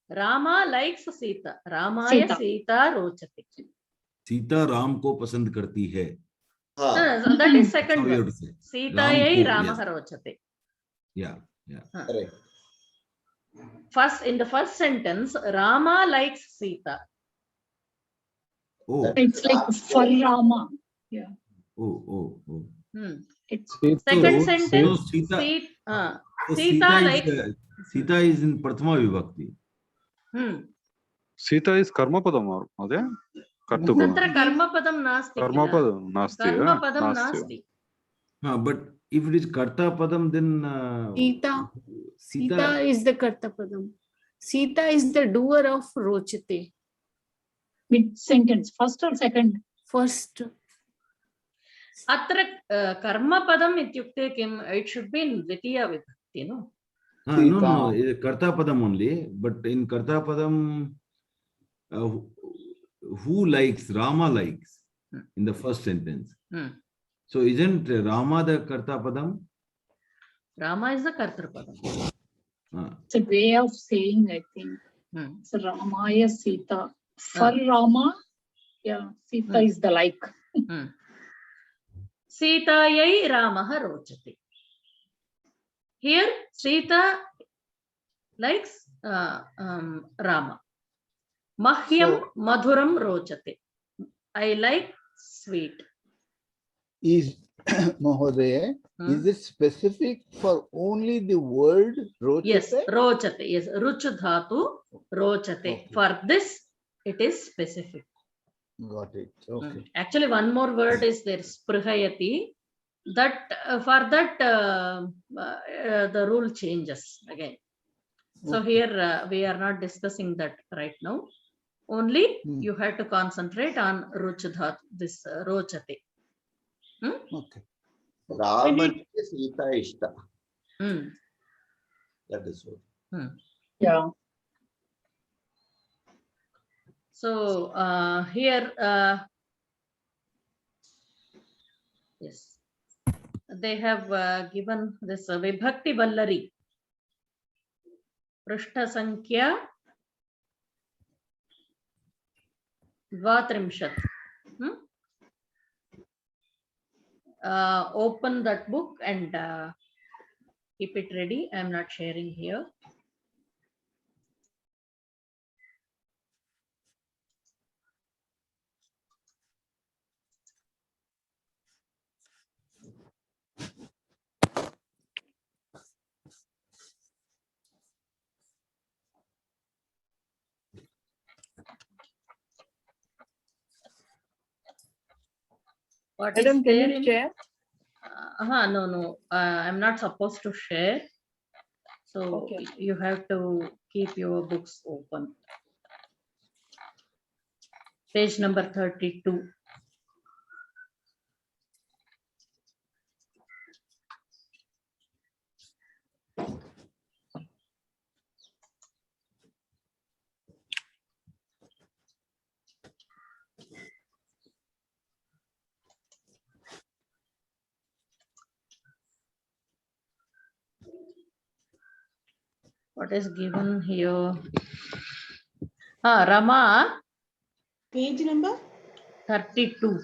Rama likes Sita. Ramaya Sita Rochate. Sita Ram को पसंद करती है. That is second verse. Sitayai Ramaha Rochate. Yeah. Correct. First, in the first sentence, Rama likes Sita. Oh. It's like for Rama. Yeah. Oh. It's second sentence. Sita likes. Sita is in Prathama Vibhakti. Sita is karma padam, Madhya? Tatra karma padam nasti. Karma padam nasti. Karma padam nasti. But if it is Karta padam, then Sita is the Karta padam. Sita is the doer of Rochate. Mid sentence, first or second? First. Atra karma padam ityukte kim, it should be in Dvitiya Vibhakti, no? No, Karta padam only. But in Karta padam, who likes? Rama likes in the first sentence. So isn't Rama the Karta padam? Rama is the Karta padam. It's a way of saying, I think. So Ramaya Sita. For Rama, Sita is the like. Sitayai Ramaha Rochate. Here, Sita likes Rama. Mahyam Madhuram Rochate. I like sweet. Is Mahodaya, is it specific for only the word Rochate? Yes, Rochate. Yes, Ruchu Dhatu Rochate. Okay. For this, it is specific. Got it. Okay. Actually, one more word is there, Sprihayati. That for that the rule changes again. So here we are not discussing that right now. Only you have to concentrate on Ruchadhat, this Rochate. Okay. Rama Sita Ishta. That is what. Yeah. So here, yes, they have given this Vibhakti Vallari. Prishta Sankhya 32. Open that book and keep it ready. I am not sharing here. What is Madam, can there you in... share? No. I'm not supposed to share. So Okay. you have to keep your books open. Page number 32. What is given here? Rama. Page number 32.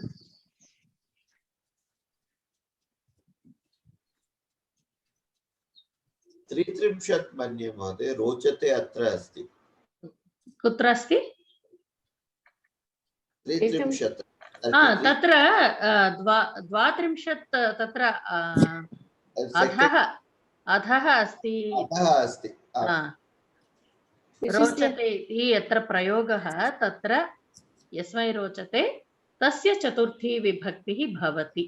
त्रित्रिंशत् मन्ये महोदय रोचते अत्र अस्ति कुत्र अस्ति? त्रित्रिंशत् तत्र द्वात्रिंशत् तत्र अधः अस्ति रोचते इति यत्र प्रयोगः तत्र यस्मै रोचते तस्य चतुर्थी विभक्तिः भवति।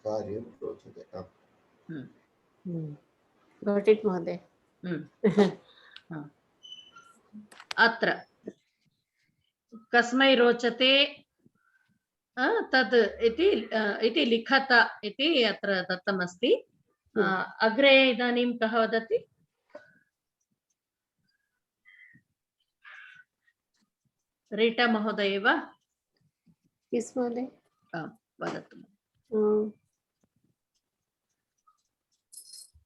कार्यं रोचते Got it, Mahoday. अत्र कस्मै रोचते तद् इति लिखत इति अत्र दत्तमस्ति। अग्रे इदानीं कः वदति? रीटा महोदय वा? Yes, Mahoday. वदतु।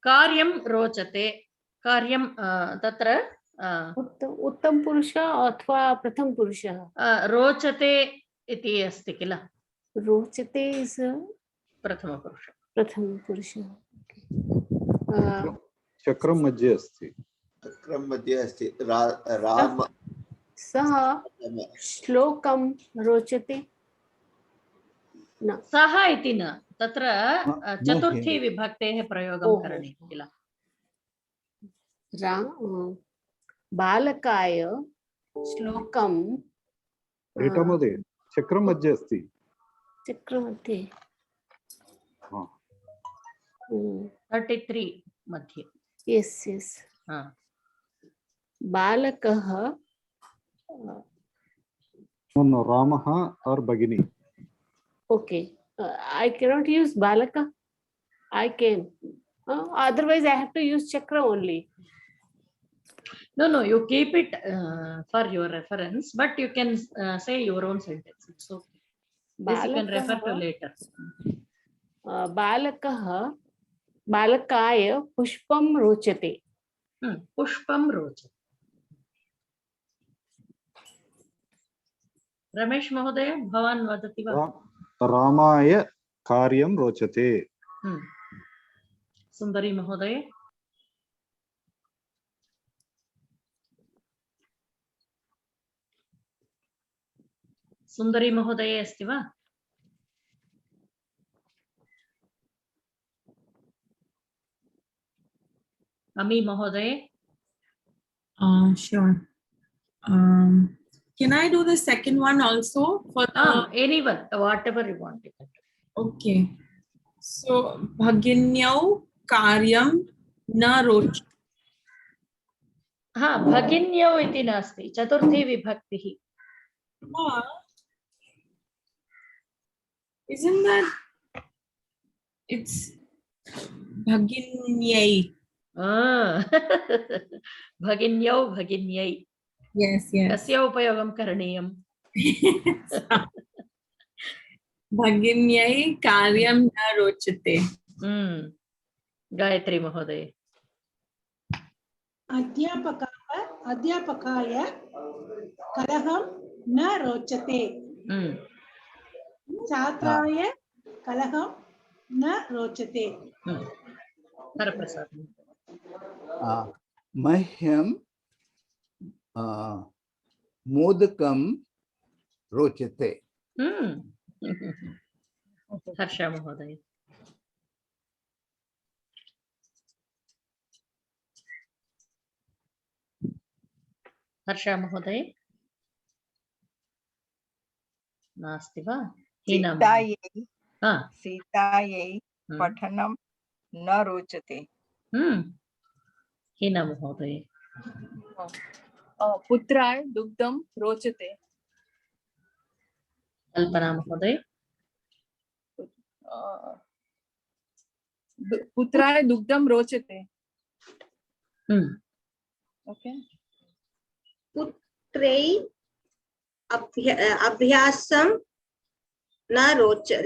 कार्यं रोचते, कार्यं तत्र उत्तम पुरुष अथवा प्रथम पुरुष? रोचते इति अस्ति किल? रोचते इस् प्रथम पुरुष। प्रथम पुरुष। चक्रं मध्ये अस्ति। चक्रं मध्ये अस्ति राम सः श्लोकं रोचते न? सः इति न, तत्र चतुर्थी विभक्तेः प्रयोगं करणीयं किल? बालकाय श्लोकं रीटा महोदय चक्रं मध्ये अस्ति। चक्रमध्ये 33 मध्ये। Yes yes. बालकः रामः और भगिनी। Okay, I cannot use balaka. I can. Otherwise, I have to use chakra only. No, you keep it for your reference, but you can say your own sentence. It's okay. This you can refer to later. Balakah, balakaya pushpam rochate. Pushpam rochate. Ramesh Mahodaya, Bhavan vadati va? रामाय कार्यं रोचते। सुंदरी महोदय। सुंदरी महोदय अस्ति वा? अमी महोदय। Sure. Can I do the second one also for the anyone, whatever you want? Okay. So Bhaginyau Karyam na roch. Bhaginyau iti nasti. Chaturthi vibhaktihi. Isn't that it's Bhaginyai? Bhaginyau Bhaginyai. Yes. Kasya upayogam karaniyam? Bhaginyai karyam na rochate. Gayatri Mahoday. अध्यापकाय कलहं न रोचते. छात्राय कलहं न रोचते. हरप्रसाद। मह्यं मोदकं रोचते. हर्षा महोदय। हर्षा महोदय नास्ति वा? सीतायै पठनं न रोचते। हिना महोदय। पुत्राय दुग्धं रोचते। कल्पना महोदय। पुत्राय दुग्धं रोचते। ओके। पुत्रै अभ्यासं न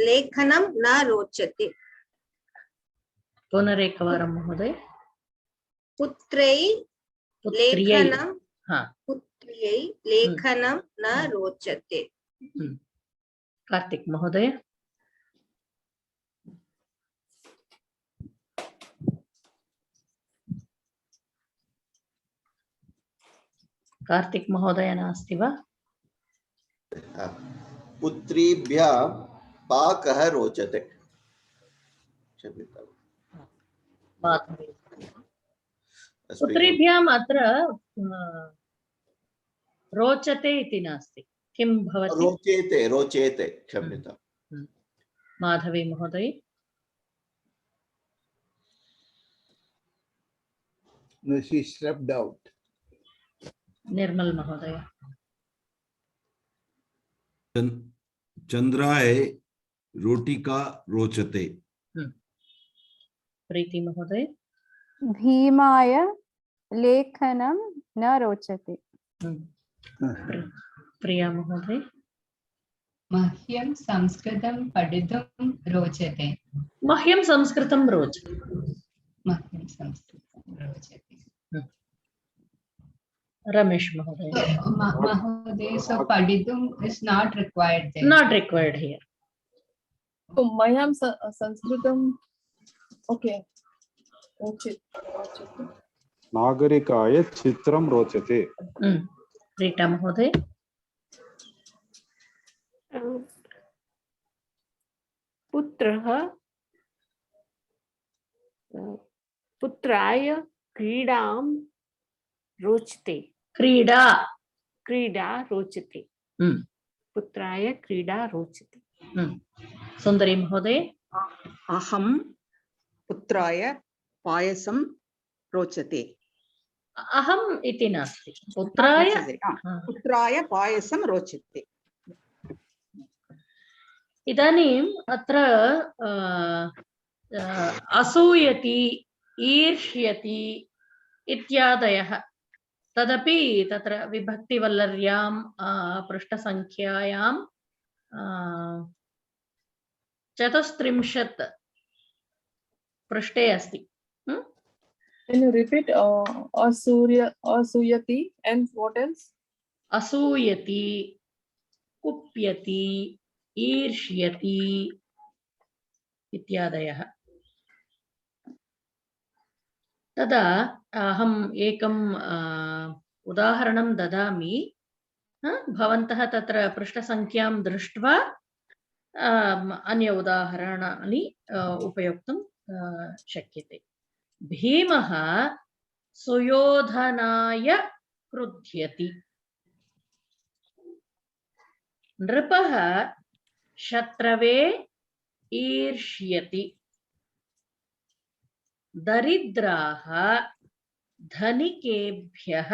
लेखनं न रोचते। पुनरेकवारं महोदय। पुत्रै पुत्र्यै लेखनं न रोचते। कार्तिक महोदय। कार्तिक महोदय नास्ति वा? पुत्रीभ्यः पाकः रोचते। पुत्रीभ्याम् अत्र रोचते इति नास्ति, किं भवति? रोचेते, रोचेते, क्षम्यतां। माधवी महोदय। No, she slept out. निर्मल महोदय। चंद्राय रोटिका रोचते। प्रीति महोदय। भीमाय लेखनं न रोचते। प्रिया महोदय। मह्यं संस्कृतं पठितुं रोचते। मह्यं संस्कृतं रोचते। मह्यं संस्कृतं रोचते। रमेश महोदय। महोदय, so पठितुं is not required there. Not required here. तो मह्यं संस्कृतं ओके नागरिकाय चित्रं रोचते। रीटा महोदय। पुत्राय क्रीडां रोचते। क्रीडा रोचते। पुत्राय क्रीडा रोचते। सुंदरी महोदय। अहं पुत्राय पायसं रोचते। अहम् इति नास्ति, पुत्राय पायसं रोचते। इदानीम् अत्र असूयति, ईर्ष्यति इत्यादयः तदपि तत्र विभक्तिवल्लर्यां पृष्ठसङ्ख्यायां 34 पृष्ठे अस्ति। Can you repeat? Asuyati and what else? असूयति, कुप्यति, ईर्ष्यति इत्यादयः। तदा अहम् एकम् उदाहरणं ददामि, भवन्तः तत्र पृष्ठसङ्ख्यां दृष्ट्वा अन्य उदाहरणानि उपयोक्तुं शक्यते। भीमः सुयोधनाय क्रुध्यति। नृपः शत्रवे ईर्ष्यति। दरिद्राः धनिकेभ्यः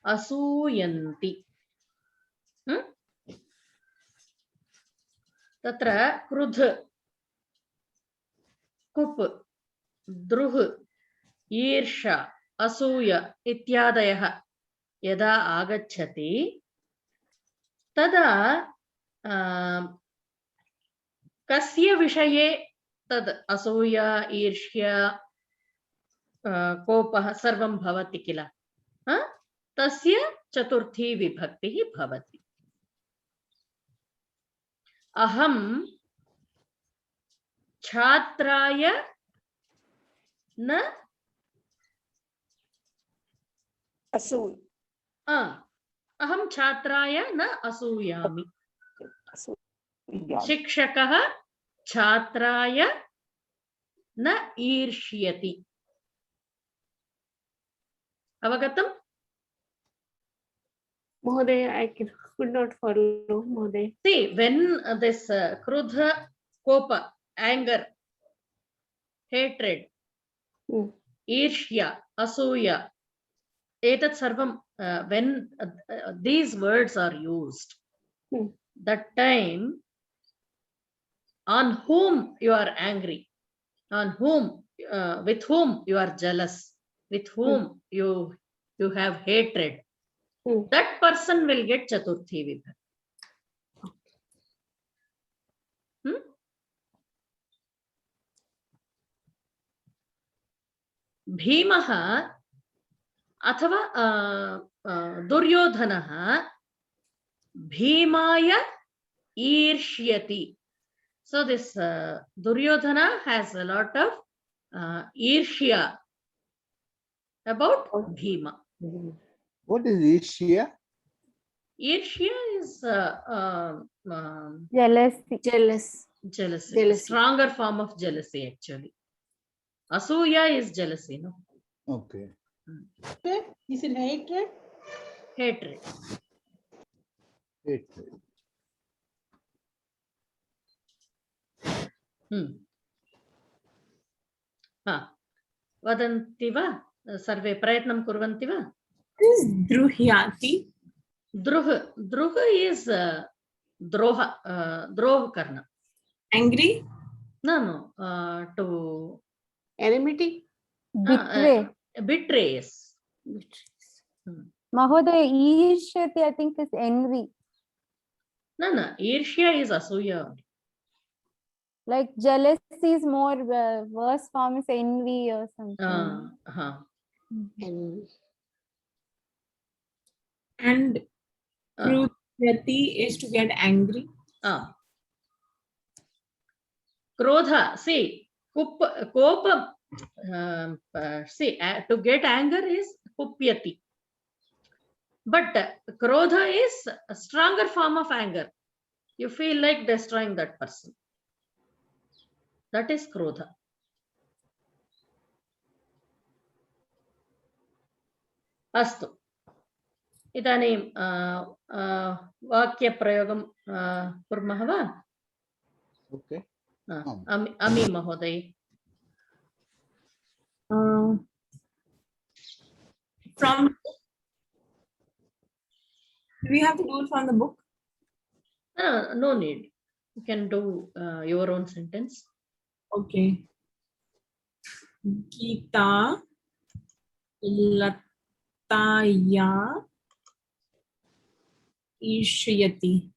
असूयन्ति। तत्र क्रुध, कुप्, द्रुह, ईर्षा, असूय इत्यादयः यदा आगच्छति तदा कस्य विषये तद् असूया, ईर्ष्या, कोपः सर्वं भवति किल, तस्य चतुर्थी विभक्तिः भवति। अहं छात्राय न अहं छात्राय न असूयामि। शिक्षकः छात्राय न ईर्ष्यति। अवगतम्? Mohoday, I could not follow, Mohoday. See, when this krudha, kopa, anger, hatred, ईर्ष्या, असूया, एतत् सर्वं when these words are used, that time on whom you are angry, on whom with whom you are jealous, with whom you have hatred, that person will get Chaturthi Vibhakti. भीमः अथवा दुर्योधनः भीमाय ईर्ष्यति. So this Duryodhana has a lot of Irshya about Bhima. What is Irshya? Irshya is jealousy. Stronger form of jealousy actually. Asuya is jealousy, no? Okay. Is it hatred? Hatred. Hatred. वदन्ति वा सर्वे प्रयत्नं कुर्वन्ति वा? द्रुह्याति. द्रुह is द्रोह करना. Angry? No, to enmity. Betray, yes. Mahoday, ईर्ष्यति I think is envy. No, Irshya is asuya. Like jealousy is more worse form is envy or something. And Krutyati is to get angry. Krodha, see, kopa, see, to get anger is kupyati. But krodha is a stronger form of anger. You feel like destroying that person. That is krodha. Astu. Idanim vakya prayogam kurmah va? Okay. Ami Mahoday. From, do we have to do it from the book? No need. You can do your own sentence. Okay. Gita Lataya Ishriyati.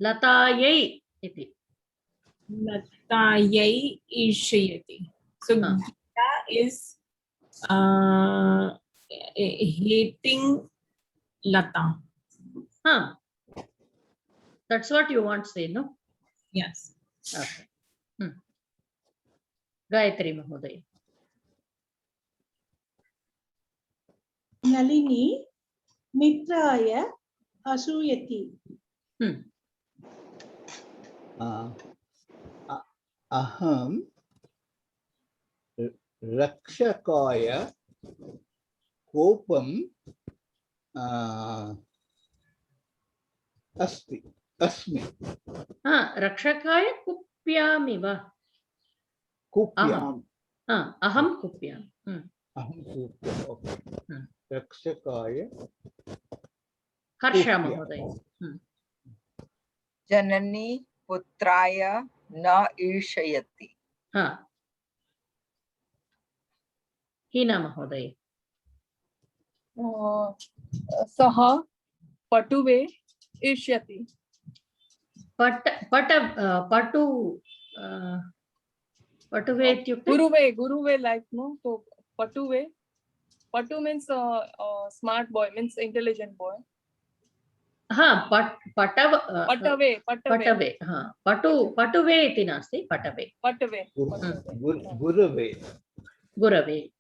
Latayai iti. Latayai Ishriyati. So Gita is hating Lata. That's what you want to say, no? Yes. Okay. Gayatri Mahoday. Nalini Mitraya Asuyati. Aham Rakshakaya Kopam Asti. Asmi. Rakshakaya kupyami va. Kupyam. Aham kupyam. Aham kupyam. Okay. Rakshakaya. Harsha Mahoday. Janani putraya na irshayati. Hina Mahoday. Saha patuve ishyati. Patuve ityukte? Guruve like no. So patuve. Patu means smart boy, means intelligent boy. Patave. Patuve iti nasti. Patave. Gurave.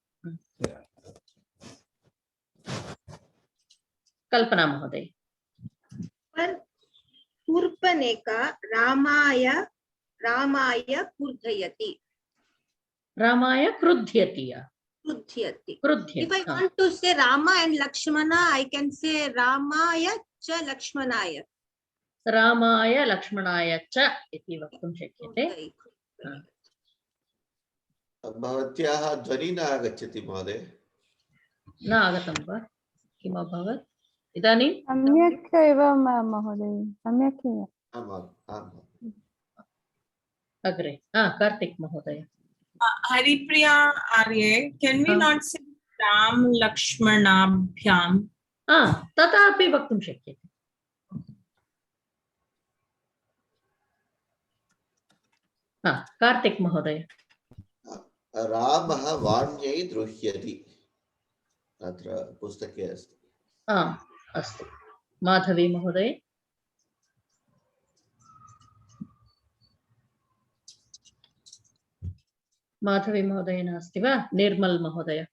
Kalpana Mahoday. Purpaneka Ramaya Kurdhayati. Ramaya krudhyati. Krudhyati. Krudhyati. If I want to say Rama and Lakshmana, I can say Ramaya cha Lakshmanaya. रामाय लक्ष्मणाय च इति वक्तुं शक्यते। भवत्याः ध्वनिः न आगच्छति महोदय। न आगतं वा? किम् अभवत् इदानीं? सम्यक् एव महोदय, सम्यक् एव। अग्रे कार्तिक महोदय। Haripriya आर्ये, can we not say Ram लक्ष्मणाभ्याम? तथापि वक्तुं शक्यते। कार्तिक महोदय। रामः वाण्यै दृश्यति, अत्र पुस्तके अस्ति। अस्तु। माधवी महोदय। माधवी महोदय नास्ति वा? निर्मल महोदय।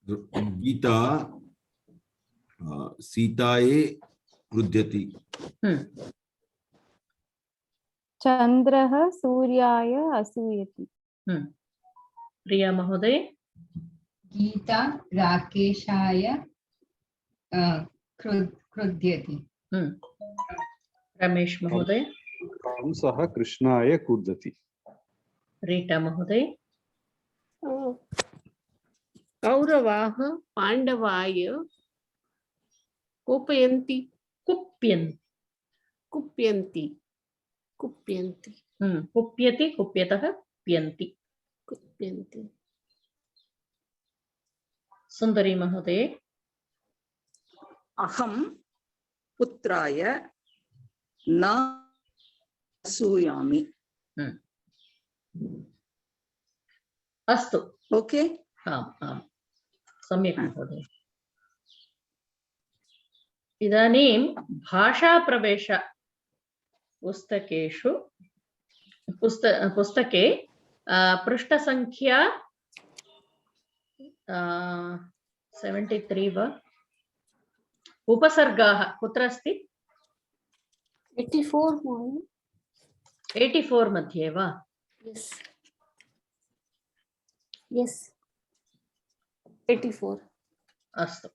गीता सीतायै क्रुध्यति। चंद्रः सूर्याय असूयति। प्रिया महोदय। गीता राकेशाय क्रुध्यति। रमेश महोदय। कंसः कृष्णाय क्रुद्धति। रीटा महोदय। कौरवाः पांडवाय कोपयन्ति। कुप्यन्ति। कुप्यति कुप्यतः प्यन्ति। सुंदरी महोदय। अहं पुत्राय न असूयामि। अस्तु। ओके। आम् सम्यक् महोदय। इदानीं भाषाप्रवेश पुस्तके पृष्ठसंख्या 73 वा? उपसर्गाः कुत्र अस्ति? 84 मध्ये वा? Yes. 84. अस्तु।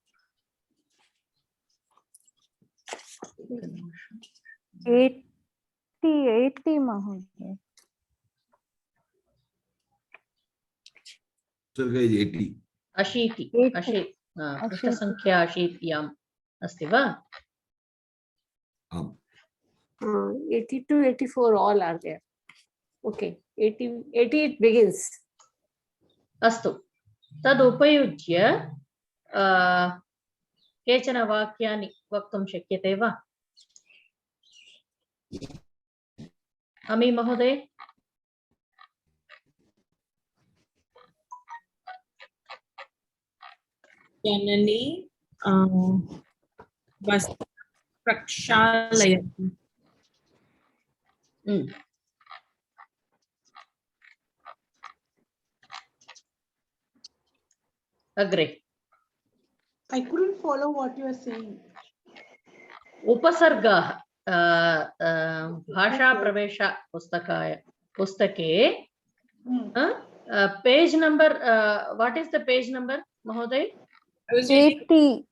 80 महोदय। पृष्ठसंख्या 80 अस्ति वा? 82, 84 all are there. Okay, 80 it begins. अस्तु। तदुपयुज्य केचन वाक्यानि वक्तुं शक्यते वा? अमी महोदय। जननी वस्त्रं प्रक्षालयति। अग्रे। I couldn't follow what you are saying. उपसर्गाः भाषा प्रवेश पुस्तके page number what is the page number महोदय? 80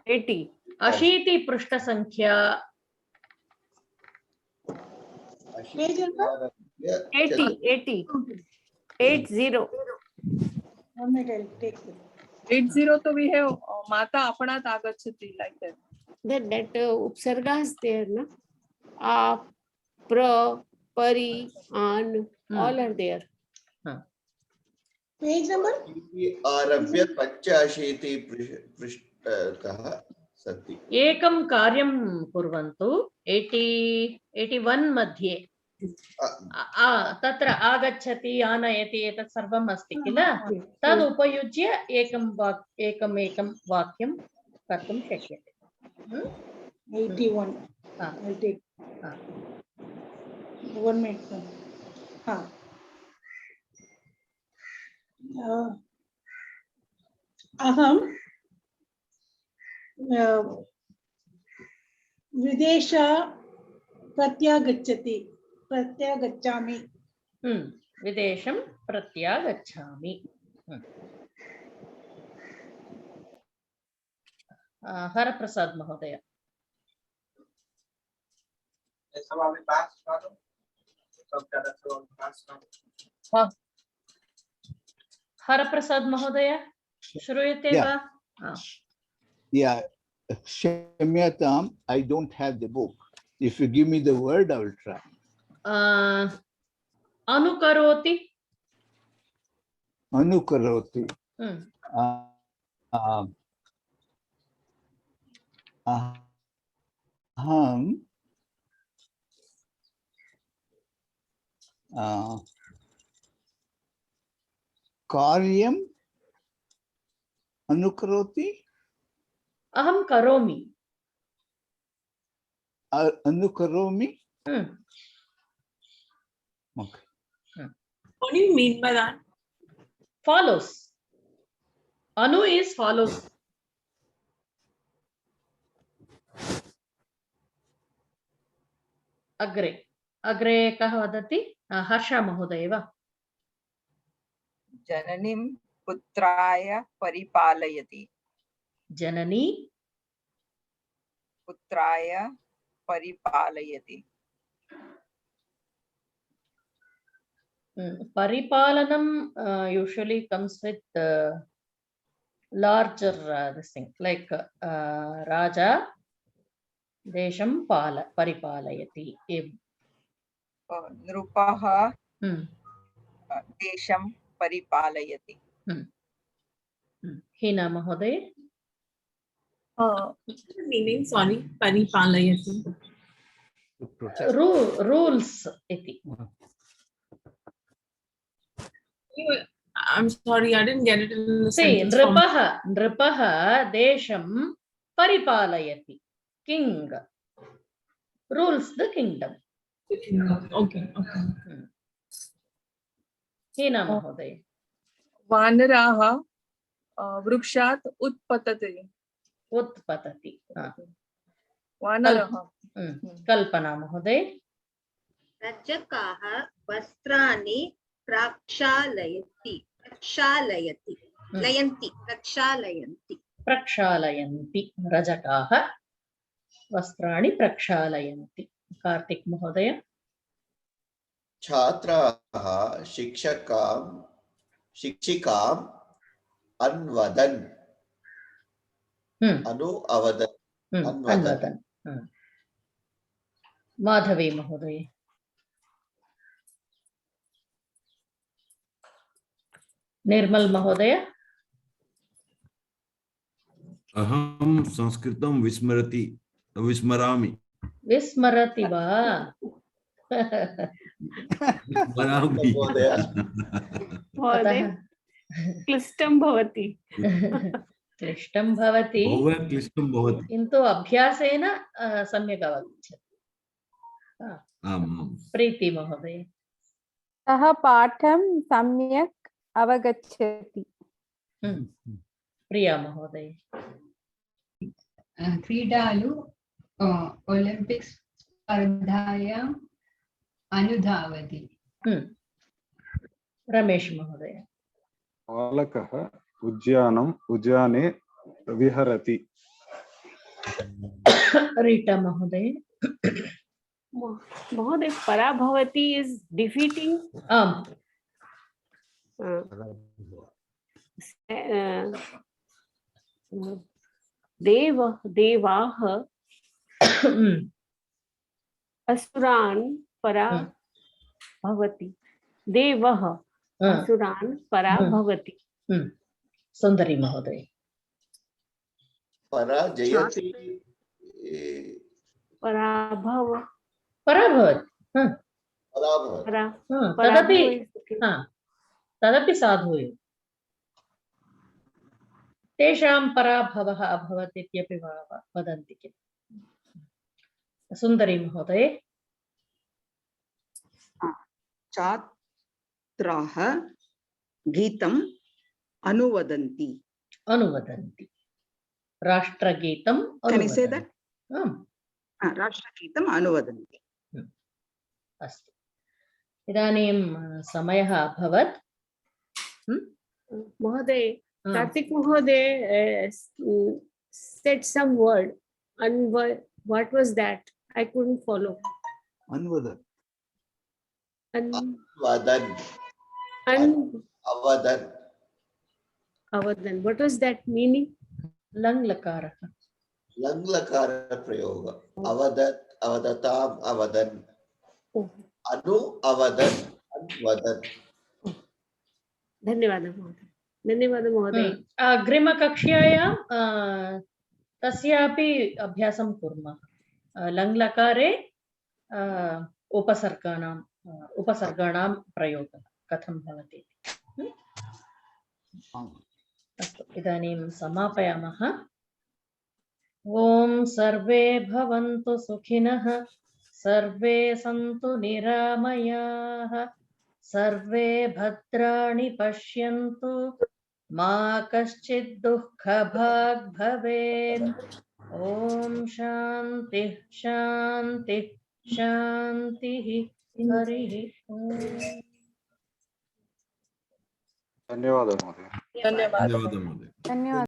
80 पृष्ठ संख्या 80 तो we have माता आपणात् आगच्छति like that. That upsargas there, na? A, pra, pari, an, all are there. Page number? आरभ्य 85 पृष्ठतः सन्ति। एकं कार्यं कुर्वन्तु 81 मध्ये तत्र आगच्छति आनयति एतत् सर्वम् अस्ति किल? तद् उपयुज्य एकं वाक्यं कर्तुं शक्यते। 81. I'll take 1 minute. अहं विदेश प्रत्यागच्छामि। विदेशं प्रत्यागच्छामि। हरप्रसाद महोदय। हरप्रसाद महोदय श्रूयते वा? Yeah, Shamyatam, I don't have the book. If you give me the word, I will try. Anukaroti. Anukaroti. Aham karyam anukaroti. Aham karomi. Anukaromi. Okay. What do you mean by that? Follows. Anu is follows. अग्रे अग्रे कः वदति? हर्ष महोदय वा? जननीं पुत्राय परिपालयति। जननी पुत्राय परिपालयति। परिपालनम usually comes with larger this thing like raja देशं परिपालयति एवं। नृपः देशं परिपालयति। हीना महोदय। Meaning, sorry, परिपालयति। Rules इति। I'm sorry, I didn't get it in the See, sentence. नृपः देशं परिपालयति. King rules the kingdom. Okay. हीना महोदय। वानराः वृक्षात् उत्पतति। उत्पतति। वानरः। कल्पना महोदय। रज्जकाः वस्त्राणि प्रक्षालयन्ति। रजकाः वस्त्राणि प्रक्षालयन्ति। कार्तिक महोदय। छात्राः शिक्षिकाम् अन्वदन्। अन्वदन्। माधवी महोदय। निर्मल महोदय। अहं संस्कृतं विस्मरामि। विस्मरति वा? महोदय क्लिष्टं भवति। क्लिष्टं भवति किन्तु अभ्यासेन सम्यक् अवगच्छति। प्रीति महोदय। सः पाठं सम्यक् अवगच्छति। प्रिया महोदय। क्रीडालु ओलंपिक्स स्पर्धायाम् अनुधावति। रमेश महोदय। बालकः उद्याने विहरति। रीटा महोदय। महोदय पराभवति is defeating. देवाः असुरान् पराभवति। देवः असुरान् पराभवति। सुंदरी महोदय। पराजयति। तदपि साधु एव। तेषां पराभवः अभवत् इत्यपि वदन्ति किल। सुंदरी महोदय। छात्राः गीतम् अनुवदन्ति। राष्ट्रगीतम् राष्ट्रगीतम् अनुवदन्ति। अस्तु, इदानीं समयः अभवत्। महोदय कार्तिक महोदय said some word. And what was that? I couldn't follow. Anvadan. Vadan. Avadan. Avadan. What was that meaning? Lang lakara. Lang lakara prayoga. Avadat, avadatam, avadan. Anu, avadan, vadan. धन्यवादः महोदय. धन्यवादः महोदय. अग्रिमकक्ष्यायां तस्यापि अभ्यासं कुर्मः. लङ्लकारे उपसर्गाणां प्रयोगः कथं भवति. अस्तु, इदानीं समापयामः. ॐ सर्वे भवन्तु सुखिनः, सर्वे सन्तु निरामयाः, सर्वे भद्राणि पश्यन्तु, मा कश्चित् दुःखभाग् भवेत्. ॐ शान्तिः शान्तिः शान्तिः. हरिः ओम्. धन्यवादः महोदय. धन्यवाद. धन्यवादः महोदय. धन्यवाद.